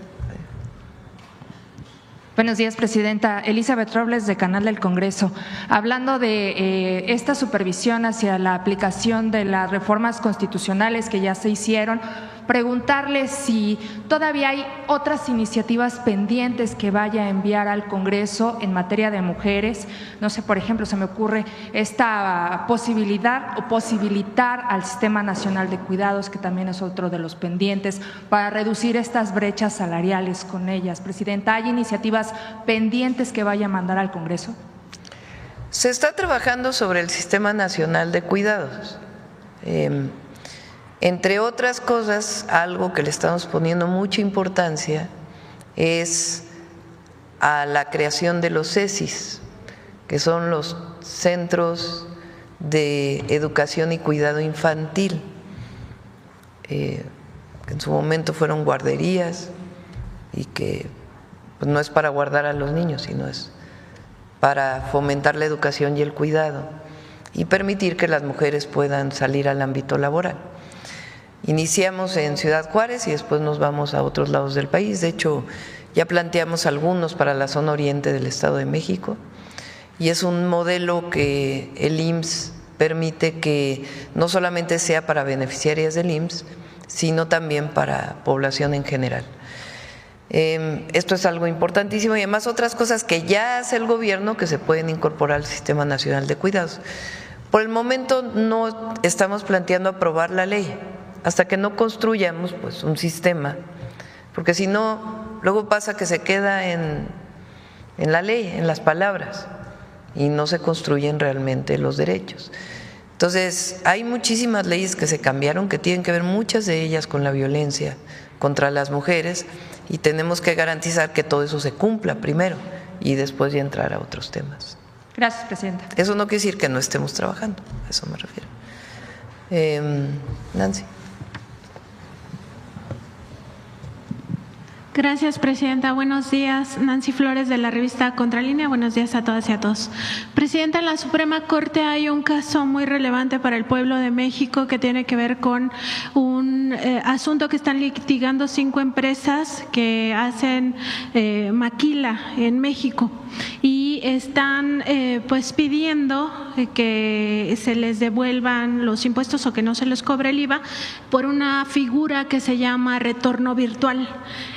M: Buenos días, presidenta. Elizabeth Robles, de Canal del Congreso. Hablando de esta supervisión hacia la aplicación de las reformas constitucionales que ya se hicieron, preguntarle si todavía hay otras iniciativas pendientes que vaya a enviar al Congreso en materia de mujeres. No sé, por ejemplo, se me ocurre esta posibilidad o posibilitar al Sistema Nacional de Cuidados, que también es otro de los pendientes, para reducir estas brechas salariales con ellas. Presidenta, ¿hay iniciativas pendientes que vaya a mandar al Congreso?
A: Se está trabajando sobre el Sistema Nacional de Cuidados. Entre otras cosas, algo que le estamos poniendo mucha importancia es a la creación de los CECIS, que son los Centros de Educación y Cuidado Infantil, que en su momento fueron guarderías y que pues, no es para guardar a los niños, sino es para fomentar la educación y el cuidado y permitir que las mujeres puedan salir al ámbito laboral. Iniciamos en Ciudad Juárez y después nos vamos a otros lados del país. De hecho, ya planteamos algunos para la zona oriente del Estado de México y es un modelo que el IMSS permite que no solamente sea para beneficiarias del IMSS, sino también para población en general. Esto es algo importantísimo y además otras cosas que ya hace el gobierno que se pueden incorporar al Sistema Nacional de Cuidados. Por el momento no estamos planteando aprobar la ley hasta que no construyamos pues un sistema, porque si no, luego pasa que se queda en la ley, en las palabras, y no se construyen realmente los derechos. Entonces, hay muchísimas leyes que se cambiaron, que tienen que ver muchas de ellas con la violencia contra las mujeres, y tenemos que garantizar que todo eso se cumpla primero y después ya entrar a otros temas.
M: Gracias, presidenta.
A: Eso no quiere decir que no estemos trabajando, a eso me refiero. Nancy.
G: Gracias, presidenta. Buenos días. Nancy Flores, de la revista Contralínea. Buenos días a todas y a todos. Presidenta, en la Suprema Corte hay un caso muy relevante para el pueblo de México que tiene que ver con un asunto que están litigando 5 empresas que hacen maquila en México. Y están pues pidiendo que se les devuelvan los impuestos o que no se les cobre el IVA por una figura que se llama retorno virtual.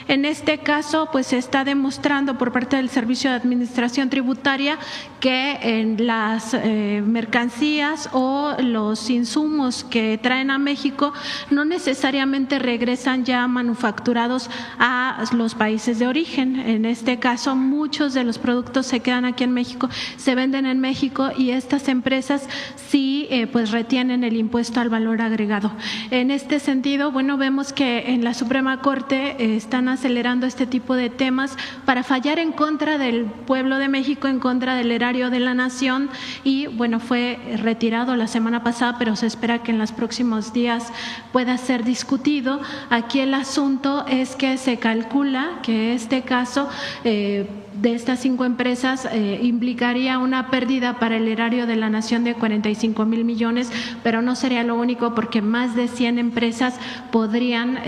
G: En este caso, pues se está demostrando por parte del Servicio de Administración Tributaria que en las mercancías o los insumos que traen a México no necesariamente regresan ya manufacturados a los países de origen. En este caso, muchos de los productos se quedan aquí en México, se venden en México y estas empresas sí pues retienen el impuesto al valor agregado. En este sentido, bueno, vemos que en la Suprema Corte están acelerando este tipo de temas para fallar en contra del pueblo de México, en contra del erario de la nación y bueno, fue retirado la semana pasada, pero se espera que en los próximos días pueda ser discutido. Aquí el asunto es que se calcula que este caso de estas 5 empresas implicaría una pérdida para el erario de la nación de 45,000 millones, pero no sería lo único porque más de 100 empresas podrían,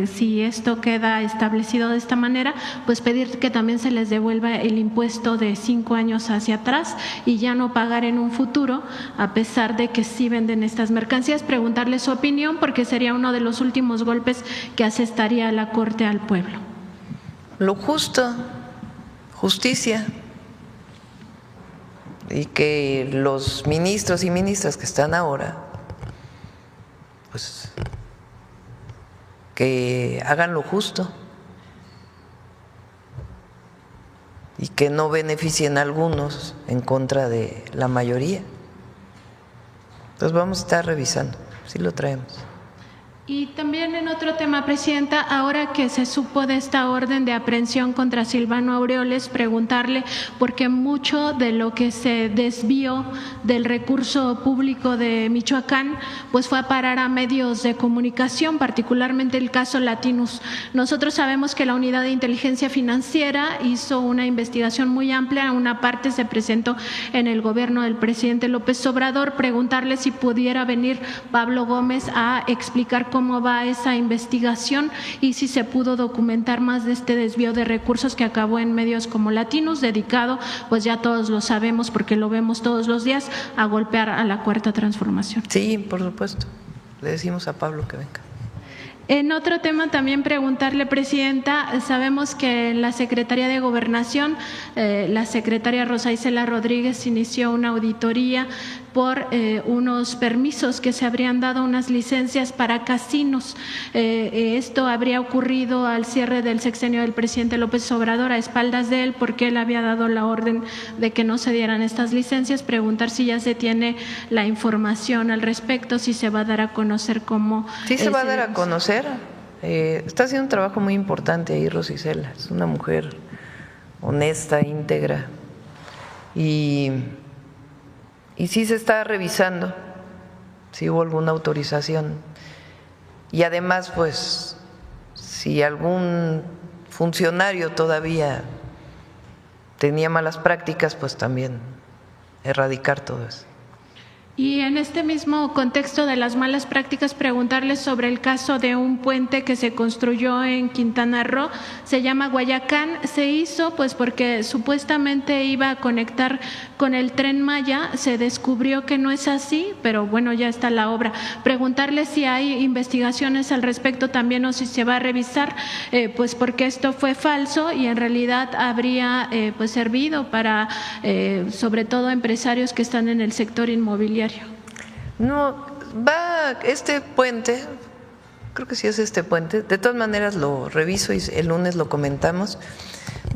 G: si esto queda establecido de esta manera, pues pedir que también se les devuelva el impuesto de 5 años hacia atrás y ya no pagar en un futuro, a pesar de que sí venden estas mercancías. Preguntarle su opinión porque sería uno de los últimos golpes que asestaría la Corte al pueblo.
A: Lo justo, justicia, y que los ministros y ministras que están ahora, pues que hagan lo justo y que no beneficien a algunos en contra de la mayoría. Entonces vamos a estar revisando, sí lo traemos.
G: Y también en otro tema, Presidenta, ahora que se supo de esta orden de aprehensión contra Silvano Aureoles, preguntarle, porque mucho de lo que se desvió del recurso público de Michoacán, pues fue a parar a medios de comunicación, particularmente el caso Latinus. Nosotros sabemos que la Unidad de Inteligencia Financiera hizo una investigación muy amplia, una parte se presentó en el gobierno del presidente López Obrador, preguntarle si pudiera venir Pablo Gómez a explicar cómo va esa investigación y si se pudo documentar más de este desvío de recursos que acabó en medios como Latinus, dedicado, pues ya todos lo sabemos porque lo vemos todos los días, a golpear a la Cuarta Transformación.
A: Sí, por supuesto. Le decimos a Pablo que venga.
G: En otro tema también preguntarle, Presidenta, sabemos que en la Secretaría de Gobernación, la secretaria Rosa Isela Rodríguez inició una auditoría por unos permisos que se habrían dado, unas licencias para casinos. Esto habría ocurrido al cierre del sexenio del presidente López Obrador, a espaldas de él, porque él había dado la orden de que no se dieran estas licencias. Preguntar si ya se tiene la información al respecto, si se va a dar a conocer cómo…
A: Sí, se va a dar a conocer. Está haciendo un trabajo muy importante ahí Rosa Isela, es una mujer honesta, íntegra y sí se está revisando si hubo alguna autorización y además pues si algún funcionario todavía tenía malas prácticas, pues también erradicar todo eso.
G: Y en este mismo contexto de las malas prácticas, preguntarles sobre el caso de un puente que se construyó en Quintana Roo, se llama Guayacán, se hizo pues porque supuestamente iba a conectar con el Tren Maya, se descubrió que no es así, pero bueno, ya está la obra. Preguntarles si hay investigaciones al respecto también o si se va a revisar, pues porque esto fue falso y en realidad habría pues servido para sobre todo empresarios que están en el sector inmobiliario.
A: No, va este puente, creo que sí es este puente, de todas maneras lo reviso y el lunes lo comentamos,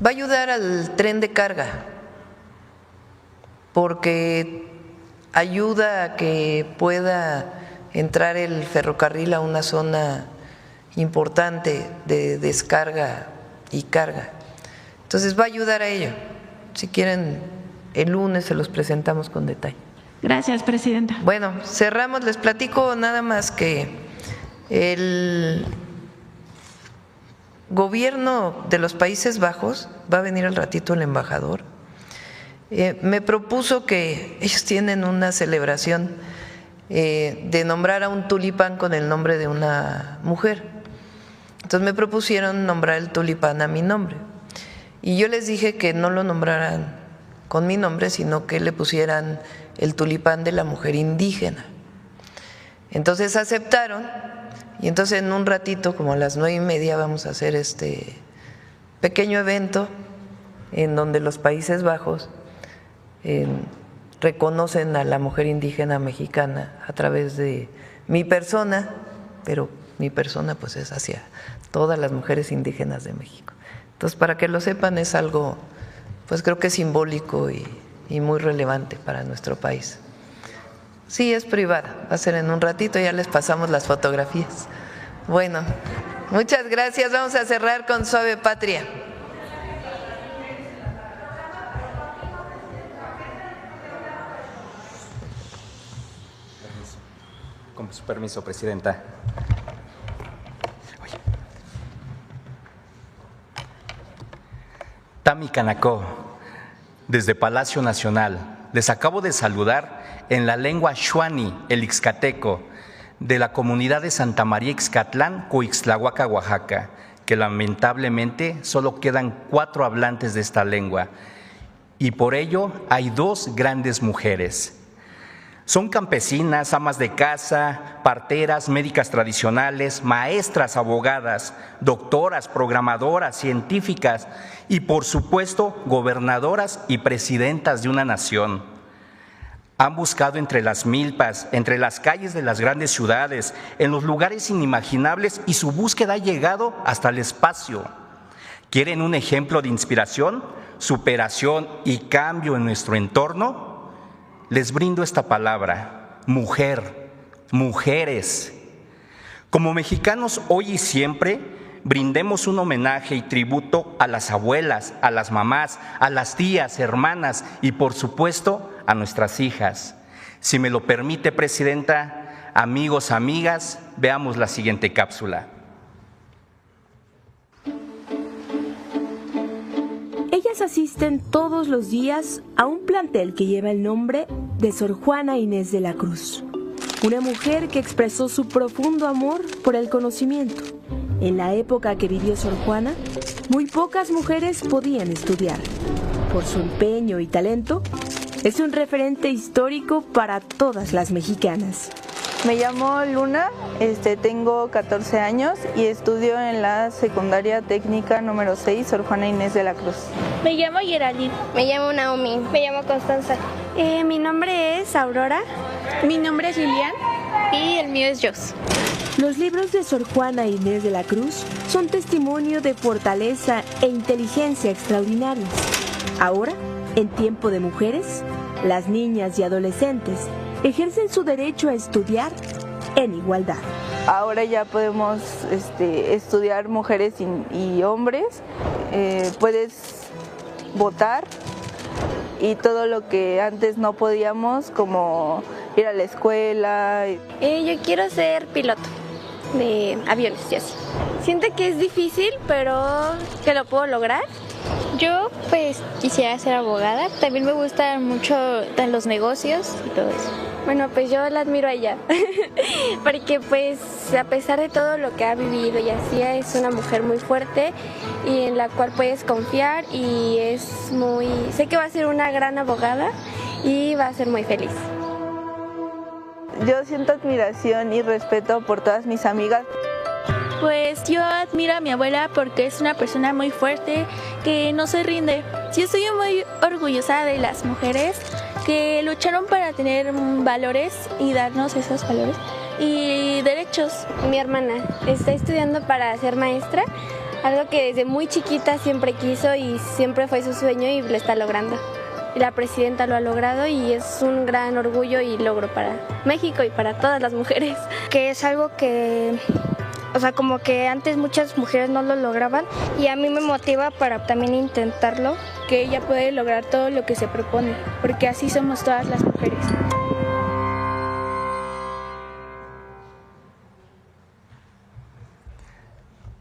A: va a ayudar al tren de carga, porque ayuda a que pueda entrar el ferrocarril a una zona importante de descarga y carga. Entonces va a ayudar a ello. Si quieren, el lunes se los presentamos con detalle.
G: Gracias, Presidenta.
A: Bueno, cerramos. Les platico nada más que el gobierno de los Países Bajos, va a venir al ratito el embajador, me propuso que ellos tienen una celebración de nombrar a un tulipán con el nombre de una mujer. Entonces me propusieron nombrar el tulipán a mi nombre y yo les dije que no lo nombraran con mi nombre, sino que le pusieran el tulipán de la mujer indígena. Entonces aceptaron, y entonces en un ratito, como a las 9:30, vamos a hacer este pequeño evento en donde los Países Bajos reconocen a la mujer indígena mexicana a través de mi persona, pero mi persona pues es hacia todas las mujeres indígenas de México. Entonces, para que lo sepan, es algo, pues creo que simbólico y muy relevante para nuestro país. Sí, es privada, va a ser en un ratito, ya les pasamos las fotografías. Bueno, muchas gracias, vamos a cerrar con Suave Patria.
N: Con su permiso, Presidenta. Tami Canacó, desde Palacio Nacional, les acabo de saludar en la lengua xuani, el ixcateco, de la comunidad de Santa María Ixcatlán, Coixtlahuaca, Oaxaca, que lamentablemente solo quedan 4 hablantes de esta lengua, y por ello hay 2 grandes mujeres. Son campesinas, amas de casa, parteras, médicas tradicionales, maestras, abogadas, doctoras, programadoras, científicas y, por supuesto, gobernadoras y presidentas de una nación. Han buscado entre las milpas, entre las calles de las grandes ciudades, en los lugares inimaginables, y su búsqueda ha llegado hasta el espacio. ¿Quieren un ejemplo de inspiración, superación y cambio en nuestro entorno? Les brindo esta palabra: mujer, mujeres. Como mexicanos, hoy y siempre, brindemos un homenaje y tributo a las abuelas, a las mamás, a las tías, hermanas y, por supuesto, a nuestras hijas. Si me lo permite, Presidenta, amigos, amigas, veamos la siguiente cápsula.
O: Ellas asisten todos los días a un plantel que lleva el nombre de Sor Juana Inés de la Cruz, una mujer que expresó su profundo amor por el conocimiento. En la época que vivió Sor Juana, muy pocas mujeres podían estudiar. Por su empeño y talento, es un referente histórico para todas las mexicanas.
P: Me llamo Luna, tengo 14 años y estudio en la secundaria técnica número 6, Sor Juana Inés de la Cruz.
Q: Me llamo Geraldine.
R: Me llamo Naomi.
Q: Me llamo Constanza.
R: Mi nombre es Aurora.
Q: Mi nombre es Lilian.
R: Y el mío es Jos.
O: Los libros de Sor Juana Inés de la Cruz son testimonio de fortaleza e inteligencia extraordinarias. Ahora, en tiempo de mujeres, las niñas y adolescentes ejercen su derecho a estudiar en igualdad.
P: Ahora ya podemos estudiar mujeres y hombres, puedes votar y todo lo que antes no podíamos, como ir a la escuela.
R: Yo quiero ser piloto de aviones y así. Siento que es difícil, pero que lo puedo lograr.
Q: Yo pues quisiera ser abogada, también me gustan mucho los negocios y todo eso.
R: Bueno, pues yo la admiro a ella, porque pues a pesar de todo lo que ha vivido y así, es una mujer muy fuerte y en la cual puedes confiar, y sé que va a ser una gran abogada y va a ser muy feliz.
P: Yo siento admiración y respeto por todas mis amigas.
Q: Pues yo admiro a mi abuela porque es una persona muy fuerte que no se rinde. Yo estoy muy orgullosa de las mujeres que lucharon para tener valores y darnos esos valores y derechos.
R: Mi hermana está estudiando para ser maestra, algo que desde muy chiquita siempre quiso y siempre fue su sueño y lo está logrando. La presidenta lo ha logrado y es un gran orgullo y logro para México y para todas las mujeres.
S: Que es algo que, como que antes muchas mujeres no lo lograban y a mí me motiva para también intentarlo.
Q: Que ella puede lograr todo lo que se propone, porque así somos todas las mujeres.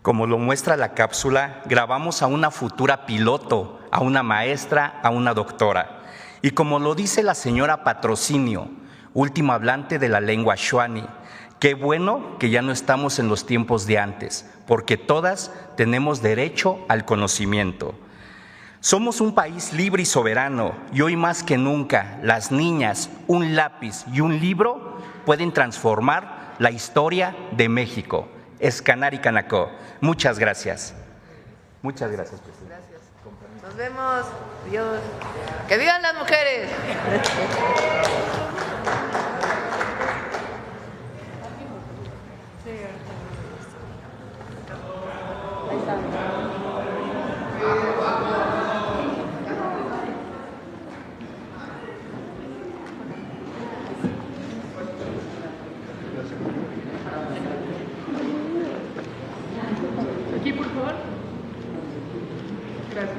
N: Como lo muestra la cápsula, grabamos a una futura piloto, a una maestra, a una doctora. Y como lo dice la señora Patrocinio, última hablante de la lengua xuani, qué bueno que ya no estamos en los tiempos de antes, porque todas tenemos derecho al conocimiento. Somos un país libre y soberano y hoy más que nunca las niñas, un lápiz y un libro pueden transformar la historia de México. Escanari Canacó. Muchas gracias. Muchas gracias, presidente.
A: Gracias. Nos vemos. Dios. ¡Que vivan las mujeres!
H: Aquí, por favor. Gracias.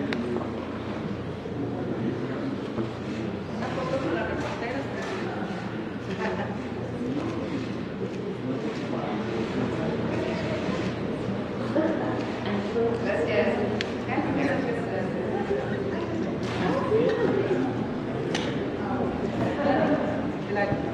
H: Gracias.